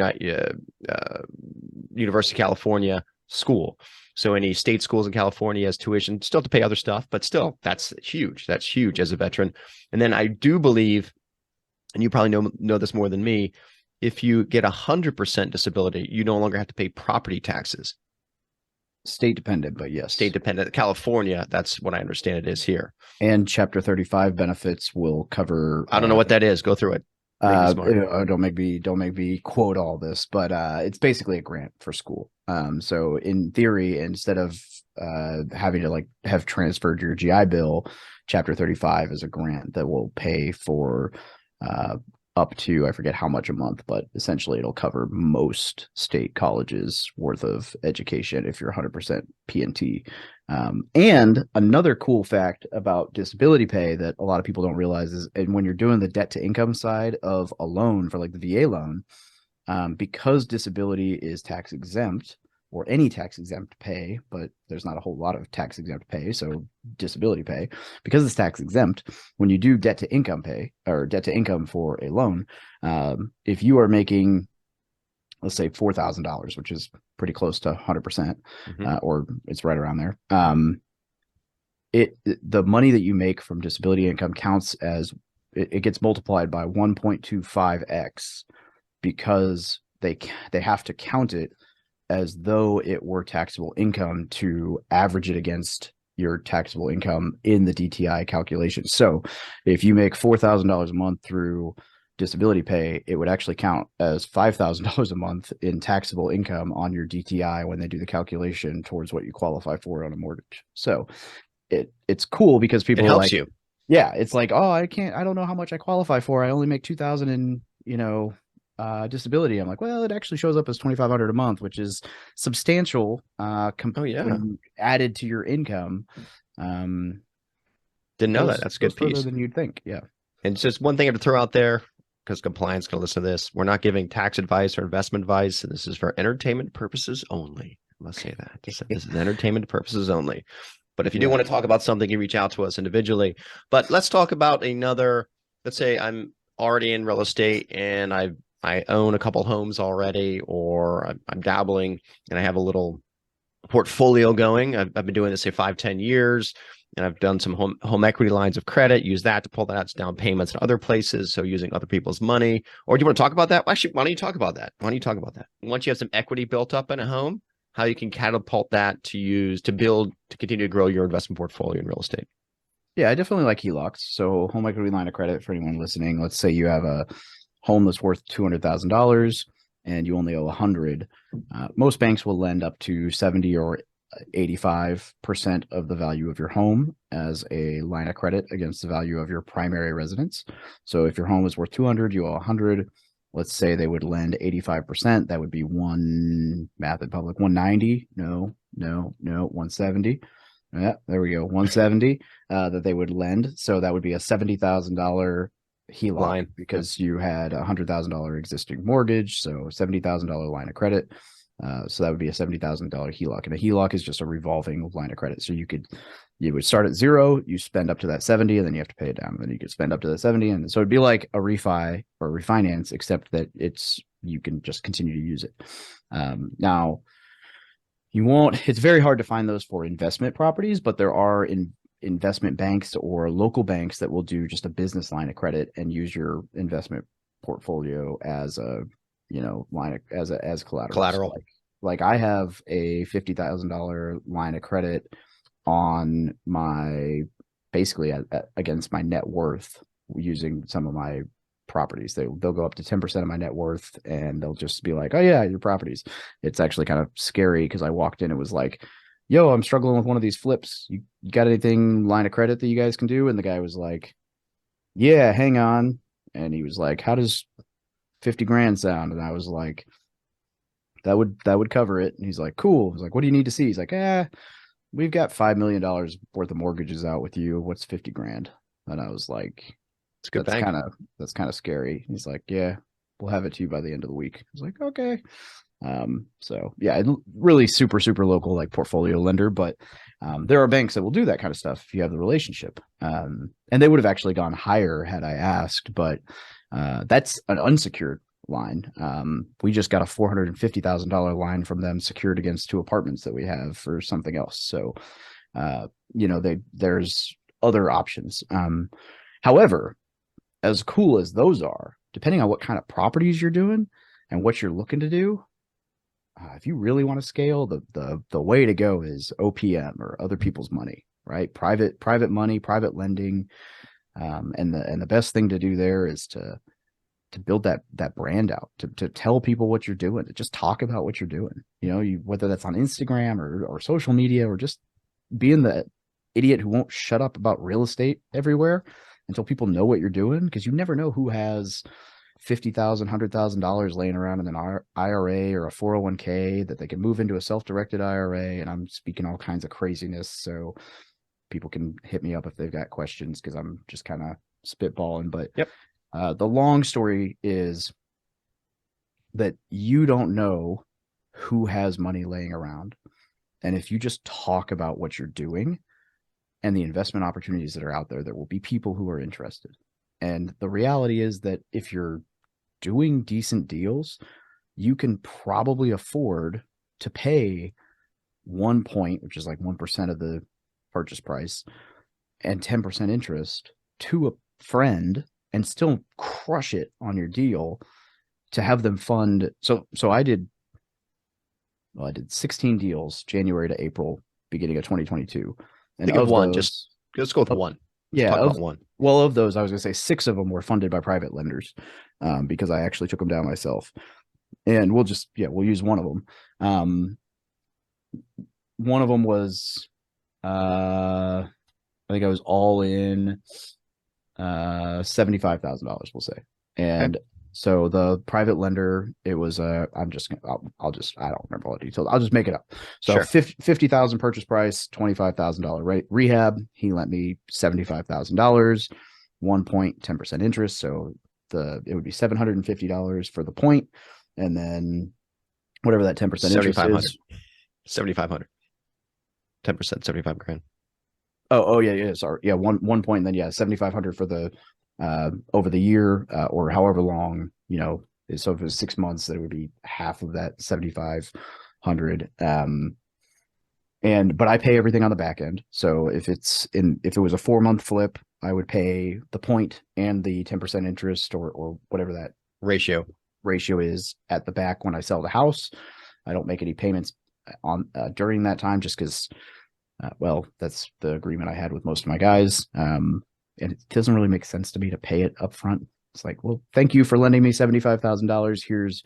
University of California school. So any state schools in California has tuition, still have to pay other stuff, but still, that's huge. That's huge as a veteran. And then I do believe, and you probably know this more than me, if you get 100% disability, you no longer have to pay property taxes. State dependent, but yes. State dependent. California, that's what I understand it is here. And Chapter 35 benefits will cover. I don't know what that is. Go through it. Don't make me quote all this, but it's basically a grant for school. So in theory, instead of having to have transferred your GI Bill, Chapter 35 is a grant that will pay for up to, I forget how much a month, but essentially it'll cover most state colleges worth of education if you're 100% PNT. And another cool fact about disability pay that a lot of people don't realize is, and when you're doing the debt to income side of a loan for like the VA loan, because disability is tax exempt, or any tax exempt pay, but there's not a whole lot of tax exempt pay. So disability pay, because it's tax exempt, when you do debt to income pay or debt to income for a loan, if you are making, let's say $4,000, which is pretty close to 100%, or it's right around there. The money that you make from disability income counts as, it gets multiplied by 1.25x because they have to count it as though it were taxable income to average it against your taxable income in the DTI calculation. So if you make $4,000 a month through disability pay, it would actually count as $5,000 a month in taxable income on your DTI when they do the calculation towards what you qualify for on a mortgage. So it's cool because people it helps you. Yeah, it's like, oh, I don't know how much I qualify for. I only make 2,000 in, disability. I'm like, well, it actually shows up as 2,500 a month, which is substantial when added to your income. Didn't know that. That's a good piece. Further than you'd think. Yeah. And it's just one thing I have to throw out there, because compliance can listen to this. We're not giving tax advice or investment advice. And this is for entertainment purposes only. I must say that. This is entertainment purposes only. But if you do want to talk about something, you reach out to us individually. But let's talk about another. Let's say I'm already in real estate and I own a couple homes already, or I'm dabbling and I have a little portfolio going. I've been doing this, say, 5-10 years, and I've done some home equity lines of credit, use that to pull that out to down payments in other places. So using other people's money. Or do you want to talk about that? Well, actually, why don't you talk about that? Once you have some equity built up in a home, how you can catapult that to continue to grow your investment portfolio in real estate. Yeah, I definitely like HELOCs. So home equity line of credit, for anyone listening, let's say you have a home that's worth $200,000 and you only owe 100. Most banks will lend up to 70 or 85% of the value of your home as a line of credit against the value of your primary residence. So if your home is worth 200, you owe 100. Let's say they would lend 85%. That would be math in public, 190. No, 170. Yeah, there we go. 170 that they would lend. So that would be a $70,000 HELOC line because you had a $100,000 existing mortgage. So $70,000 line of credit. So that would be a $70,000 HELOC. And a HELOC is just a revolving line of credit. So you would start at 0, you spend up to that 70, and then you have to pay it down. And then you could spend up to that 70. And so it'd be like a refi or refinance, except that you can just continue to use it. Now, it's very hard to find those for investment properties, but there are investment banks or local banks that will do just a business line of credit and use your investment portfolio as a line as collateral. So like I have a $50,000 line of credit on basically against my net worth using some of my properties. They'll go up to 10% of my net worth, and they'll just be like, oh yeah, your properties. It's actually kind of scary because I walked in, it was like, yo, I'm struggling with one of these flips. You got anything line of credit that you guys can do? And the guy was like, yeah, hang on. And he was like, how does 50 grand sound? And I was like, that would cover it. And he's like, cool. I was like, what do you need to see? He's like, we've got $5 million worth of mortgages out with you. What's 50 grand? And I was like, it's good. That's kind of scary. He's like, yeah, we'll have it to you by the end of the week. I was like, okay. So yeah, really super, super local, like portfolio lender, but there are banks that will do that kind of stuff if you have the relationship. And they would have actually gone higher had I asked, but that's an unsecured line. We just got a $450,000 line from them secured against 2 apartments that we have for something else. So, there's other options. However, as cool as those are, depending on what kind of properties you're doing and what you're looking to do, if you really want to scale, the way to go is OPM, or other people's money, right? Private money, private lending. And the best thing to do there is to build that brand out, to tell people what you're doing, to just talk about what you're doing. Whether that's on Instagram or social media, or just being the idiot who won't shut up about real estate everywhere until people know what you're doing, because you never know who has $50,000, $100,000 laying around in an IRA or a 401k that they can move into a self-directed IRA. And I'm speaking all kinds of craziness, so people can hit me up if they've got questions, because I'm just kind of spitballing. But yep. The long story is that you don't know who has money laying around. And if you just talk about what you're doing and the investment opportunities that are out there, there will be people who are interested. And the reality is that if you're doing decent deals, you can probably afford to pay 1 point, which is like 1% of the purchase price, and 10% interest to a friend, and still crush it on your deal to have them fund. So I did 16 deals January to April, beginning of 2022. And think of one. Let's go with one. Yeah, talk about one. Well, of those, I was going to say 6 of them were funded by private lenders, because I actually took them down myself. And we'll use one of them. One of them was, I think I was all in $75,000, we'll say. And okay. So the private lender, it was I don't remember all the details. I'll just make it up. So sure. 50,000 purchase price, $25,000 rehab. He lent me $75,000, 1 point, 10% interest. So it would be $750 for the point, and then whatever that 10% interest is. 7,500. 10%, 75 grand. Oh yeah. Sorry. Yeah. One point, and then 7,500 for the over the year, or however long, so if it was 6 months, that it would be half of that 7,500. But I pay everything on the back end. So if it was a 4-month flip, I would pay the point and the 10% interest, or whatever that ratio is at the back when I sell the house. I don't make any payments on during that time, just because that's the agreement I had with most of my guys. And it doesn't really make sense to me to pay it up front. It's like, well, thank you for lending me $75,000. Here's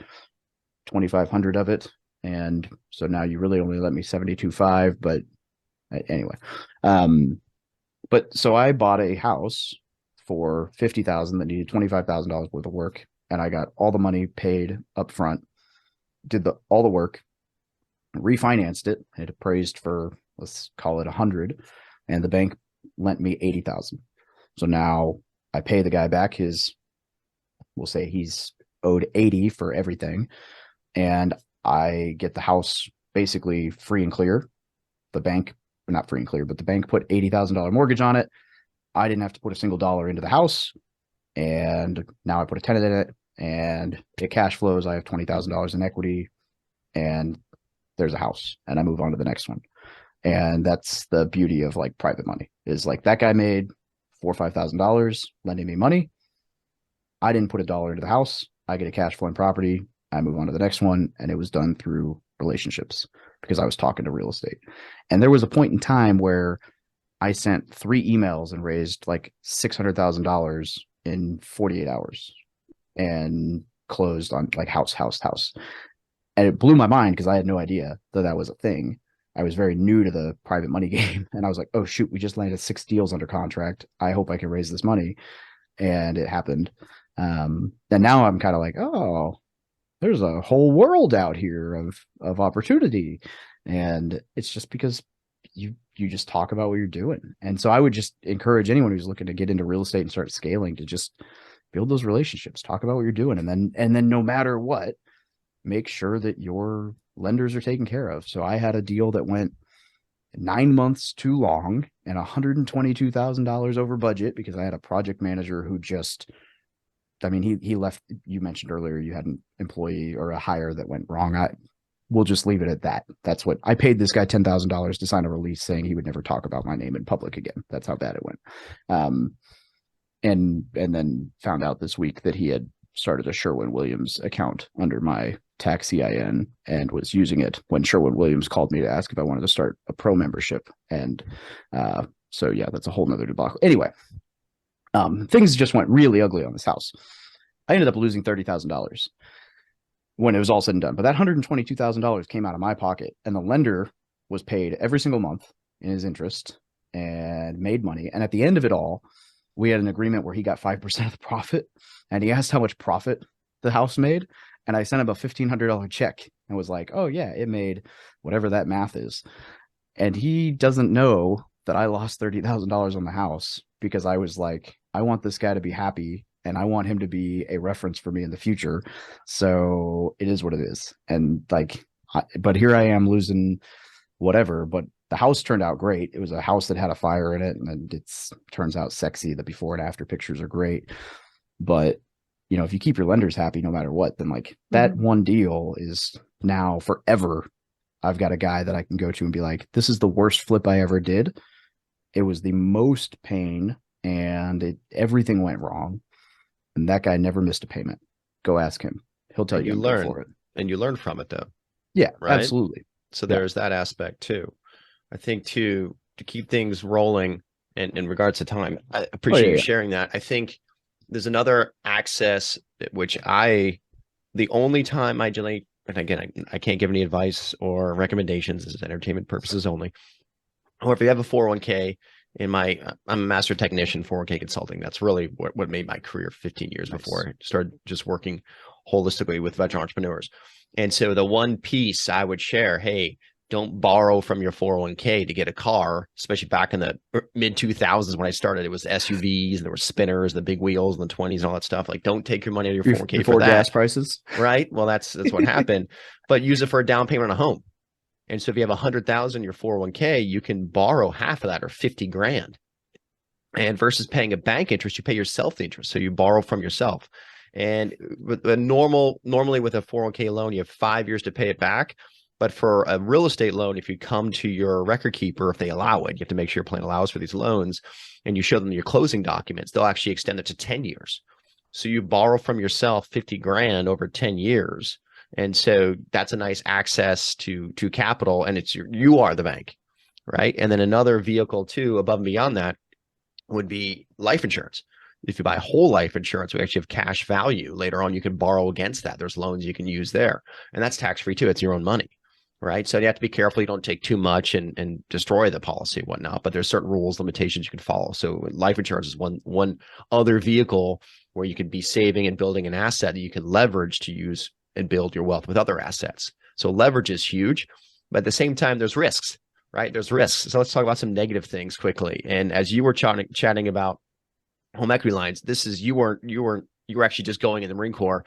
2,500 of it. And so now you really only let me 72.5, but anyway. But so I bought a house for $50,000 that needed $25,000 worth of work. And I got all the money paid up front, did all the work, refinanced it. It appraised for, let's call it 100, and the bank lent me 80,000. So now I pay the guy back we'll say he's owed 80 for everything, and I get the house basically free and clear. The bank, not free and clear, but the bank put $80,000 mortgage on it. I didn't have to put a single dollar into the house, and now I put a tenant in it, and it cash flows. I have $20,000 in equity, and there's a house, and I move on to the next one. And that's the beauty of like private money, is like that guy made $4,000 or $5,000 lending me money. I didn't put a dollar into the house. I get a cash flowing property. I move on to the next one. And it was done through relationships, because I was talking to real estate. And there was a point in time where I sent 3 emails and raised like $600,000 in 48 hours and closed on like house. And it blew my mind, because I had no idea that was a thing. I was very new to the private money game, and I was like, oh shoot, we just landed 6 deals under contract. I hope I can raise this money. And it happened. And now I'm kind of like, oh, there's a whole world out here of opportunity. And it's just because you just talk about what you're doing. And so I would just encourage anyone who's looking to get into real estate and start scaling to just build those relationships, talk about what you're doing. And then no matter what, make sure that your lenders are taken care of. So I had a deal that went 9 months too long and $122,000 over budget because I had a project manager who just, I mean, he left. You mentioned earlier you had an employee or a hire that went wrong. We'll just leave it at that. That's what I paid this guy $10,000 to sign a release saying he would never talk about my name in public again. That's how bad it went. And then found out this week that he had started a Sherwin-Williams account under my tax CIN and was using it when Sherwin-Williams called me to ask if I wanted to start a pro membership. And so, yeah, that's a whole nother debacle. Anyway, things just went really ugly on this house. I ended up losing $30,000 when it was all said and done. But that $122,000 came out of my pocket, and the lender was paid every single month in his interest and made money. And at the end of it all, we had an agreement where he got 5% of the profit, and he asked how much profit the house made. And I sent him a $1,500 check and was like, oh yeah, it made whatever that math is. And he doesn't know that I lost $30,000 on the house because I was like, I want this guy to be happy and I want him to be a reference for me in the future. So it is what it is. And like, but here I am losing whatever, but the house turned out great. It was a house that had a fire in it, and it's turns out sexy. The before and after pictures are great. But you know, if you keep your lenders happy no matter what, then like that one deal is now forever. I've got a guy that I can go to and be like, this is the worst flip I ever did. It was the most pain and everything went wrong. And that guy never missed a payment. Go ask him. He'll tell you learn for it. And you learn from it though. Yeah, right? Absolutely. So there's that aspect too. I think to keep things rolling and in regards to time, I appreciate you sharing that. I think there's another access which the only time I generally, and again, I can't give any advice or recommendations. This is entertainment purposes only. Or if you have a 401k, I'm a master technician, 401k consulting. That's really what made my career 15 years before I started just working holistically with veteran entrepreneurs. And so the one piece I would share, hey, don't borrow from your 401k to get a car, especially back in the mid 2000s when I started. It was SUVs, and there were spinners, the big wheels in the 20s and all that stuff. Like, don't take your money out of your 401k before for that. Gas prices. Right. Well, that's what happened. But use it for a down payment on a home. And so if you have 100,000 in your 401k, you can borrow half of that or 50 grand. And versus paying a bank interest, you pay yourself the interest. So you borrow from yourself. And with normally with a 401k loan, you have 5 years to pay it back. But for a real estate loan, if you come to your record keeper, if they allow it, you have to make sure your plan allows for these loans, and you show them your closing documents, they'll actually extend it to 10 years. So you borrow from yourself 50 grand over 10 years. And so that's a nice access to capital, and you are the bank, right? And then another vehicle too, above and beyond that, would be life insurance. If you buy whole life insurance, we actually have cash value. Later on, you can borrow against that. There's loans you can use there, and that's tax-free too. It's your own money. Right. So you have to be careful. You don't take too much and destroy the policy and whatnot, but there's certain rules, limitations you can follow. So life insurance is one other vehicle where you could be saving and building an asset that you can leverage to use and build your wealth with other assets. So leverage is huge, but at the same time, there's risks, right? There's risks. So let's talk about some negative things quickly. And as you were chatting about home equity lines, this is, you were actually just going in the Marine Corps.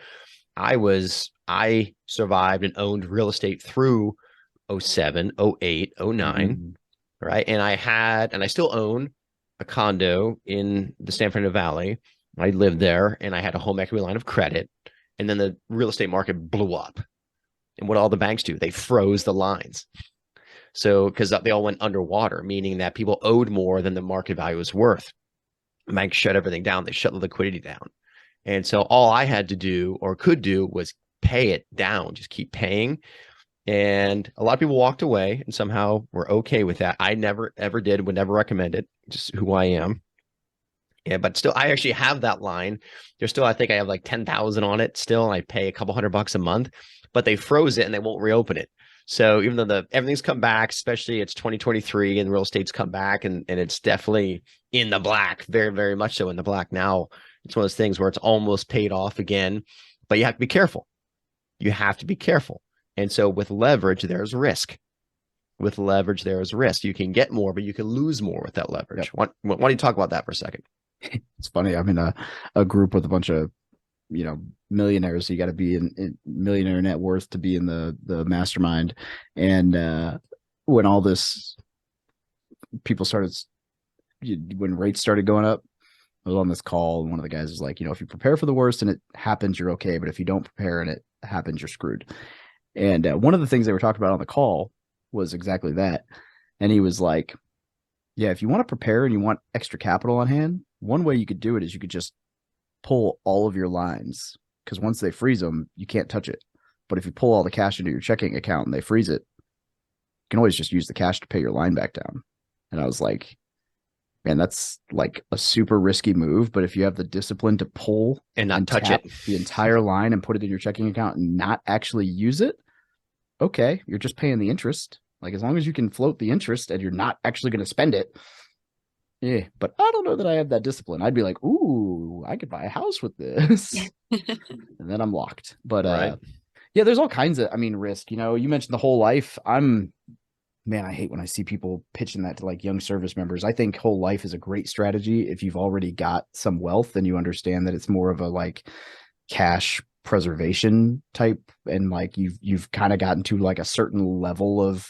I survived and owned real estate through 07, 08, 09, right? And I still own a condo in the San Fernando Valley. I lived there, and I had a home equity line of credit. And then the real estate market blew up. And what all the banks do, they froze the lines. So, because they all went underwater, meaning that people owed more than the market value was worth. Banks shut everything down. They shut the liquidity down. And so all I had to do or could do was pay it down, just keep paying. And a lot of people walked away and somehow were okay with that. I never, ever did, would never recommend it, just who I am. Yeah, but still, I actually have that line. There's still, I think I have like 10,000 on it still, and I pay a couple $100 a month, but they froze it and they won't reopen it. So even though everything's come back, especially it's 2023 and real estate's come back and it's definitely in the black, very, very much so in the black now. It's one of those things where it's almost paid off again, but you have to be careful. You have to be careful. And so with leverage, there's risk. With leverage, there's risk. You can get more, but you can lose more with that leverage. Yep. Why don't you talk about that for a second? It's funny. I'm in a group with a bunch of millionaires. So you got to be in millionaire net worth to be in the mastermind. And when all this people started, when rates started going up, I was on this call and one of the guys was like, if you prepare for the worst and it happens, you're okay. But if you don't prepare and it happens, you're screwed. And one of the things they were talking about on the call was exactly that. And he was like, yeah, if you want to prepare and you want extra capital on hand, one way you could do it is you could just pull all of your lines, because once they freeze them, you can't touch it. But if you pull all the cash into your checking account and they freeze it, you can always just use the cash to pay your line back down. And I was like, man, that's like a super risky move. But if you have the discipline to pull and not touch it, the entire line and put it in your checking account and not actually use it, okay, you're just paying the interest. Like, as long as you can float the interest and you're not actually going to spend it. Yeah, but I don't know that I have that discipline. I'd be like, ooh, I could buy a house with this. And then I'm locked. But yeah, there's all kinds of, risk. You mentioned the whole life. Man, I hate when I see people pitching that to like young service members. I think whole life is a great strategy if you've already got some wealth and you understand that it's more of a like cash preservation type, and like you've kind of gotten to like a certain level of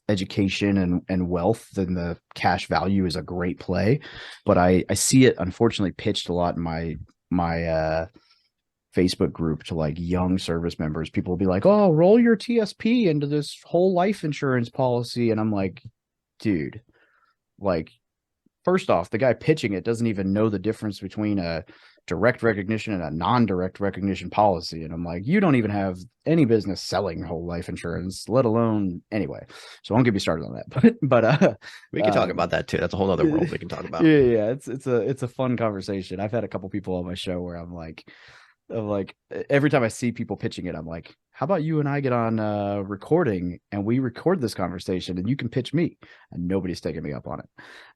education and wealth, then the cash value is a great play. But I see it unfortunately pitched a lot in my Facebook group to like young service members. People will be like, oh, roll your TSP into this whole life insurance policy. And I'm like, dude, like, first off, the guy pitching it doesn't even know the difference between a direct recognition and a non-direct recognition policy. And I'm like, you don't even have any business selling whole life insurance, let alone anyway. So I won't get me started on that. But we can talk about that too. That's a whole other world we can talk about. Yeah. It's a fun conversation. I've had a couple people on my show where I'm like, every time I see people pitching it, I'm like, how about you and I get on recording and we record this conversation and you can pitch me, and nobody's taking me up on it.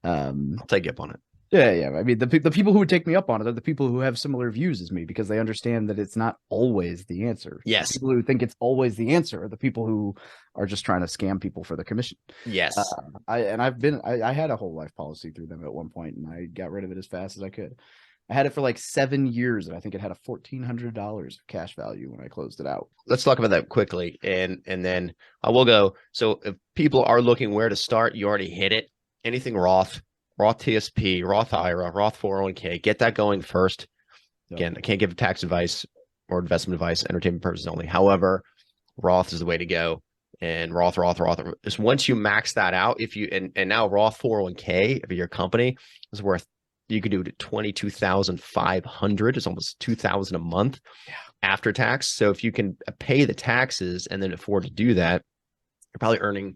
I'll take you up on it. Yeah. The people who would take me up on it are the people who have similar views as me, because they understand that it's not always the answer. Yes. The people who think it's always the answer are the people who are just trying to scam people for the commission. Yes. I had a whole life policy through them at one point, and I got rid of it as fast as I could. I had it for like 7 years, and I think it had a $1,400 of cash value when I closed it out. Let's talk about that quickly, and then I will go. So if people are looking where to start, you already hit it. Anything Roth TSP, Roth IRA, Roth 401k, get that going first. Again, I can't give tax advice or investment advice, entertainment purposes only. However, Roth is the way to go. And Roth. Just once you max that out, if you and now Roth 401k of your company is worth, you could do it at $22,500. It's almost $2,000 a month after tax. So if you can pay the taxes and then afford to do that, you're probably earning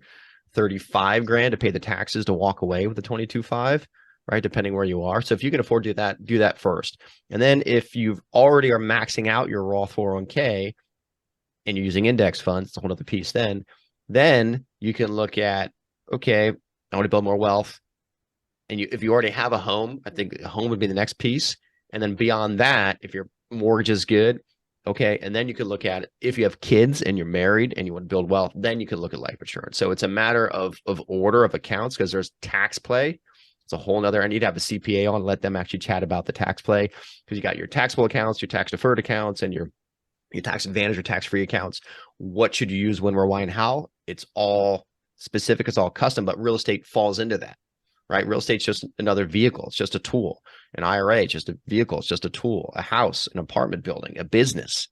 35 grand to pay the taxes to walk away with the 22.5, right? Depending where you are. So if you can afford to do that first. And then if you've already are maxing out your Roth 401k and you're using index funds, it's a whole other piece. Then you can look at, okay, I want to build more wealth. And if you already have a home, I think a home would be the next piece. And then beyond that, if your mortgage is good, okay. And then you could look at it. If you have kids and you're married and you want to build wealth, then you could look at life insurance. So it's a matter of order of accounts, because there's tax play. It's a whole nother, I need to have a CPA on, let them actually chat about the tax play, because you got your taxable accounts, your tax deferred accounts, and your tax advantage or tax-free accounts. What should you use, when, where, why, and how? It's all specific. It's all custom, but real estate falls into that. Right? Real estate's just another vehicle. It's just a tool. An IRA, it's just a vehicle. It's just a tool. A house, an apartment building, a business,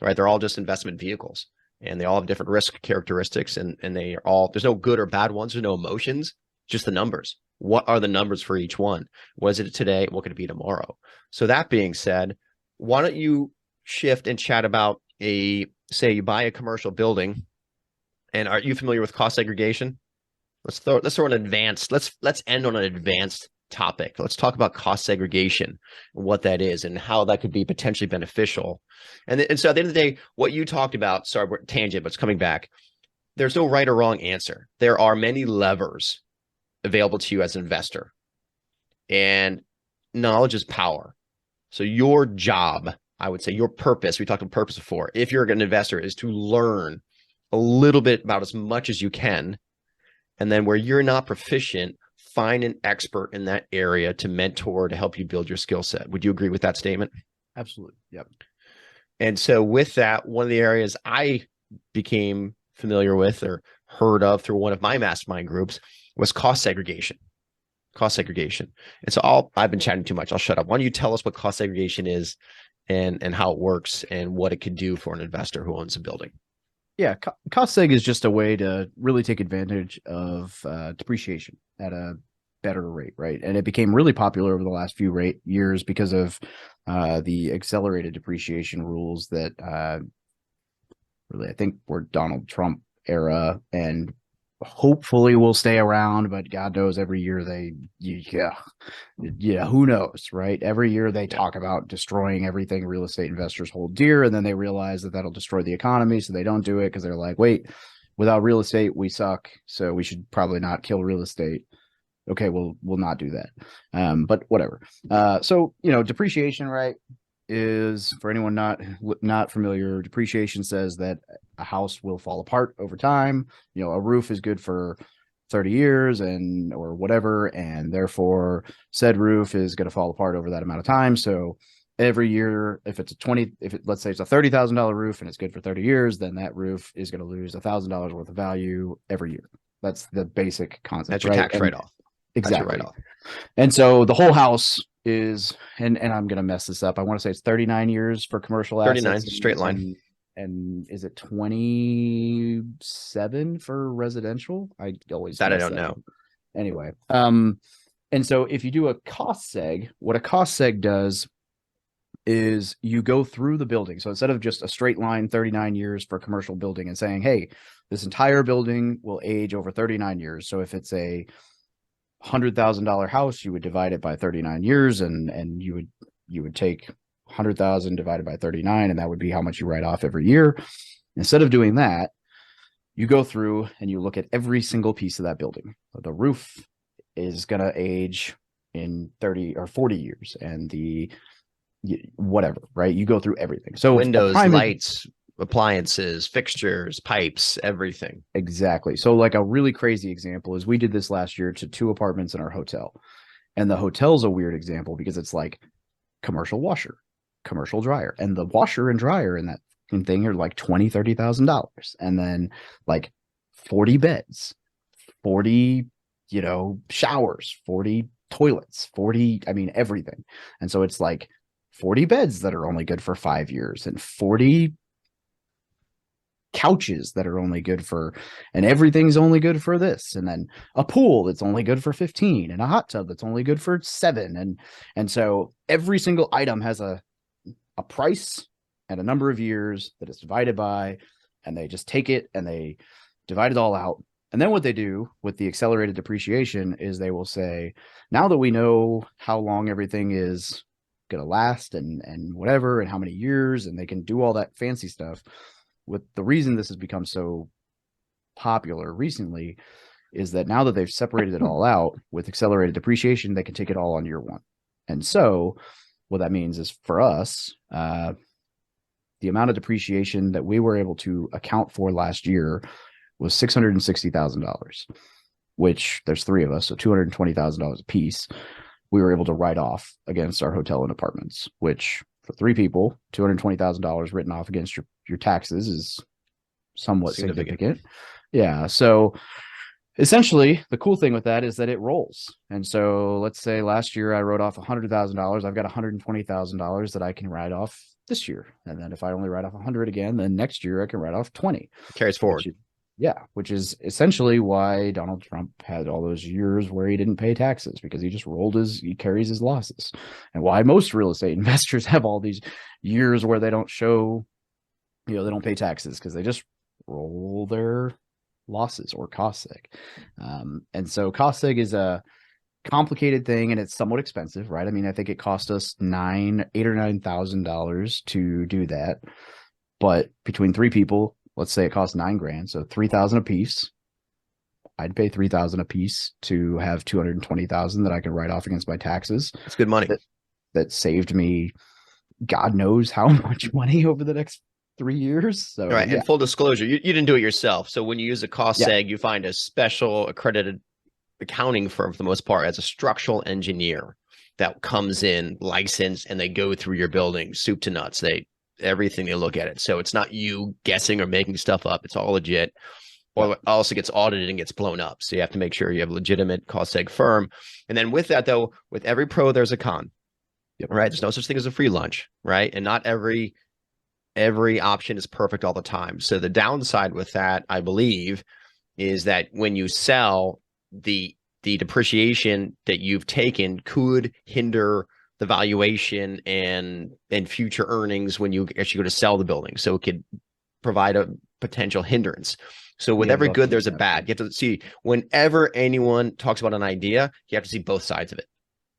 right? They're all just investment vehicles, and they all have different risk characteristics, and they are all, there's no good or bad ones. There's no emotions, just the numbers. What are the numbers for each one? What is it today? What could it be tomorrow? So that being said, why don't you shift and chat about say you buy a commercial building, and are you familiar with cost segregation? Let's throw an advanced, let's end on an advanced topic. Let's talk about cost segregation and what that is and how that could be potentially beneficial. And so at the end of the day, what you talked about, sorry, we're tangent, but it's coming back. There's no right or wrong answer. There are many levers available to you as an investor, and knowledge is power. So your job, I would say your purpose, we talked about purpose before, if you're an investor, is to learn a little bit about as much as you can. And then where you're not proficient, find an expert in that area to mentor, to help you build your skill set. Would you agree with that statement? Absolutely. Yep. And so with that, one of the areas I became familiar with or heard of through one of my mastermind groups was cost segregation. Cost segregation. And so I've been chatting too much. I'll shut up. Why don't you tell us what cost segregation is and how it works and what it could do for an investor who owns a building? Yeah, cost seg is just a way to really take advantage of depreciation at a better rate, right? And it became really popular over the last few years because of the accelerated depreciation rules that really, I think, were Donald Trump era and hopefully will stay around, but God knows every year who knows, right? Every year they talk about destroying everything real estate investors hold dear, and then they realize that that'll destroy the economy, so they don't do it because they're like, wait, without real estate we suck, so we should probably not kill real estate. Okay, we'll not do that. But whatever. So depreciation, right, is, for anyone not familiar, depreciation says that a house will fall apart over time. A roof is good for 30 years or whatever, and therefore said roof is going to fall apart over that amount of time. So every year, let's say it's a $30,000 roof and it's good for 30 years, then that roof is going to lose $1,000 worth of value every year. That's the basic concept. That's your tax write-off. Exactly. And so the whole house is, and I'm going to mess this up, I want to say it's 39 years for commercial assets. 39, straight line. And is it 27 for residential? I always that I don't know. Anyway, and so if you do a cost seg, what a cost seg does is you go through the building. So instead of just a straight line 39 years for a commercial building and saying, hey, this entire building will age over 39 years. So if it's a $100,000 house, you would divide it by 39 years, and you would take 100,000 divided by 39, and that would be how much you write off every year. Instead of doing that, you go through and you look at every single piece of that building. The roof is going to age in 30 or 40 years, and the whatever, right? You go through everything. So windows, lights, appliances, fixtures, pipes, everything. Exactly. So like a really crazy example is we did this last year to 2 apartments in our hotel. And the hotel's a weird example because it's like commercial washer, commercial dryer, and the washer and dryer in that thing are like $20,000-$30,000. And then like 40 beds, 40, showers, 40 toilets, 40, everything. And so it's like 40 beds that are only good for 5 years and 40 couches that are only good for, and everything's only good for this, and then a pool that's only good for 15, and a hot tub that's only good for 7, and so every single item has a price and a number of years that is divided by, and they just take it and they divide it all out. And then what they do with the accelerated depreciation is they will say, now that we know how long everything is going to last and whatever, and how many years, and they can do all that fancy stuff. With the reason this has become so popular recently is that now that they've separated it all out with accelerated depreciation, they can take it all on year one. And so what that means is, for us, the amount of depreciation that we were able to account for last year was $660,000, which there's 3 of us, so $220,000 a piece. We were able to write off against our hotel and apartments, which for 3 people, $220,000 written off against your taxes is somewhat significant. Yeah. So essentially, the cool thing with that is that it rolls. And so let's say last year I wrote off $100,000. I've got $120,000 that I can write off this year. And then if I only write off 100 again, then next year I can write off 20. Carries forward. Which is essentially why Donald Trump had all those years where he didn't pay taxes, because he just he carries his losses. And why most real estate investors have all these years where they don't show, they don't pay taxes, because they just roll their losses, or cost seg. And so cost seg is a complicated thing, and it's somewhat expensive, right? I think it cost us $8,000 or $9,000 to do that. But between 3 people, let's say it costs $9,000, so $3,000 a piece. I'd pay $3,000 a piece to have $220,000 that I can write off against my taxes. That's good money. That saved me God knows how much money over the next 3 years. So right. And full disclosure, you didn't do it yourself. So when you use a cost seg, you find a special accredited accounting firm for the most part as a structural engineer that comes in licensed and they go through your building soup to nuts. Everything they look at it. So it's not you guessing or making stuff up. It's all legit. Or it also gets audited and gets blown up. So you have to make sure you have a legitimate cost seg firm. And then with that, though, with every pro, there's a con. Yep. Right. There's no such thing as a free lunch. Right. And not every option is perfect all the time. So the downside with that, I believe, is that when you sell, the depreciation that you've taken could hinder the valuation and future earnings when you actually go to sell the building. So it could provide a potential hindrance. So with every good, there's a bad. You have to see, whenever anyone talks about an idea, you have to see both sides of it.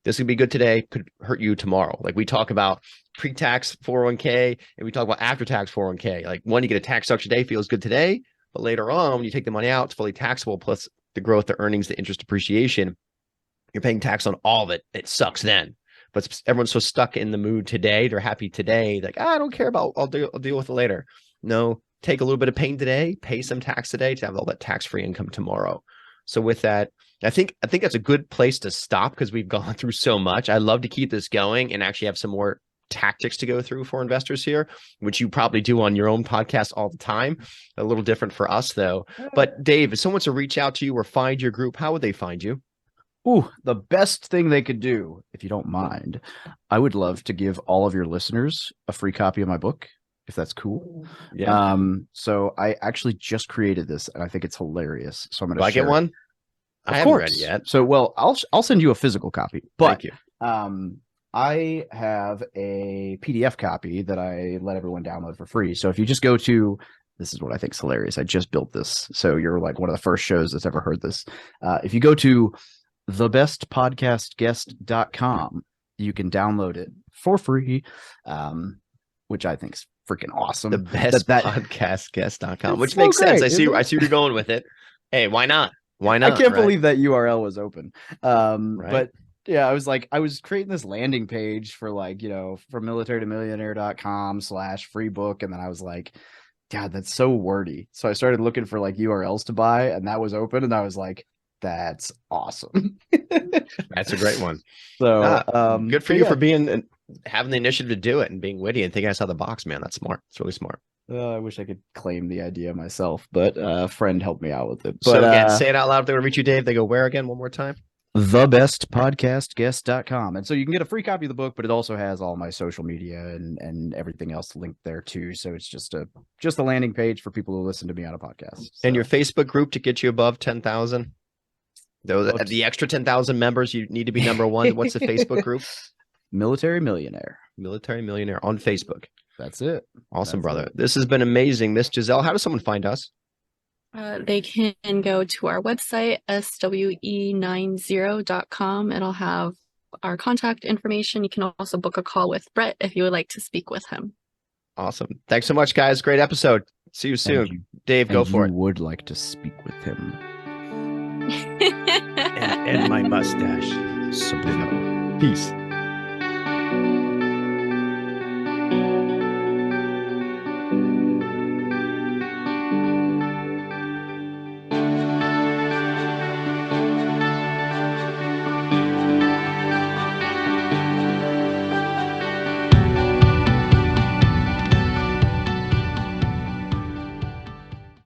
This could be good today, could hurt you tomorrow. Like we talk about pre-tax 401k and we talk about after-tax 401k. Like one, you get a tax deduction today, feels good today, but later on, when you take the money out, it's fully taxable, plus the growth, the earnings, the interest depreciation, you're paying tax on all of it. It sucks then. But everyone's so stuck in the mood today. They're happy today. Like, I don't care about, I'll deal with it later. No, take a little bit of pain today, pay some tax today to have all that tax-free income tomorrow. So with that, I think that's a good place to stop because we've gone through so much. I'd love to keep this going and actually have some more tactics to go through for investors here, which you probably do on your own podcast all the time. A little different for us though. But Dave, if someone wants to reach out to you or find your group, how would they find you? Ooh, the best thing they could do, if you don't mind, I would love to give all of your listeners a free copy of my book, if that's cool. Yeah. So I actually just created this and I think it's hilarious. So I'm going to get one. I haven't read it yet. So, well, I'll send you a physical copy, but thank you. I have a PDF copy that I let everyone download for free. So if you just go to, this is what I think is hilarious. I just built this. So you're like one of the first shows that's ever heard this. If you go to thebestpodcastguest.com, you can download it for free, which I think is freaking awesome. The bestpodcastguest.com, which so makes sense. great, I see where you're going with it. Hey, why not? Why not? I can't believe that URL was open. Right. But yeah, I was creating this landing page for like, from militarytomillionaire.com/free book. And then I was like, God, that's so wordy. So I started looking for like URLs to buy and that was open. And I was like, that's awesome. That's a great one. So good for you for having the initiative to do it and being witty and thinking outside the box, man. That's smart. It's really smart. I wish I could claim the idea myself, but a friend helped me out with it. But so again, say it out loud. If they want to reach you, Dave, they go where again? One more time. Thebestpodcastguest.com. And so you can get a free copy of the book, but it also has all my social media and everything else linked there too. So it's just a landing page for people who listen to me on a podcast. So. And your Facebook group to get you above 10,000. The extra 10,000 members, you need to be number one. What's the Facebook group? Military Millionaire. Military Millionaire on Facebook. That's it. Awesome, brother. This has been amazing. Miss Giselle, how does someone find us? They can go to our website, swe90.com. It'll have our contact information. You can also book a call with Brett if you would like to speak with him. Awesome. Thanks so much, guys. Great episode. See you soon. Dave, go for it. Would like to speak with him. and my mustache. Subliminal. Peace.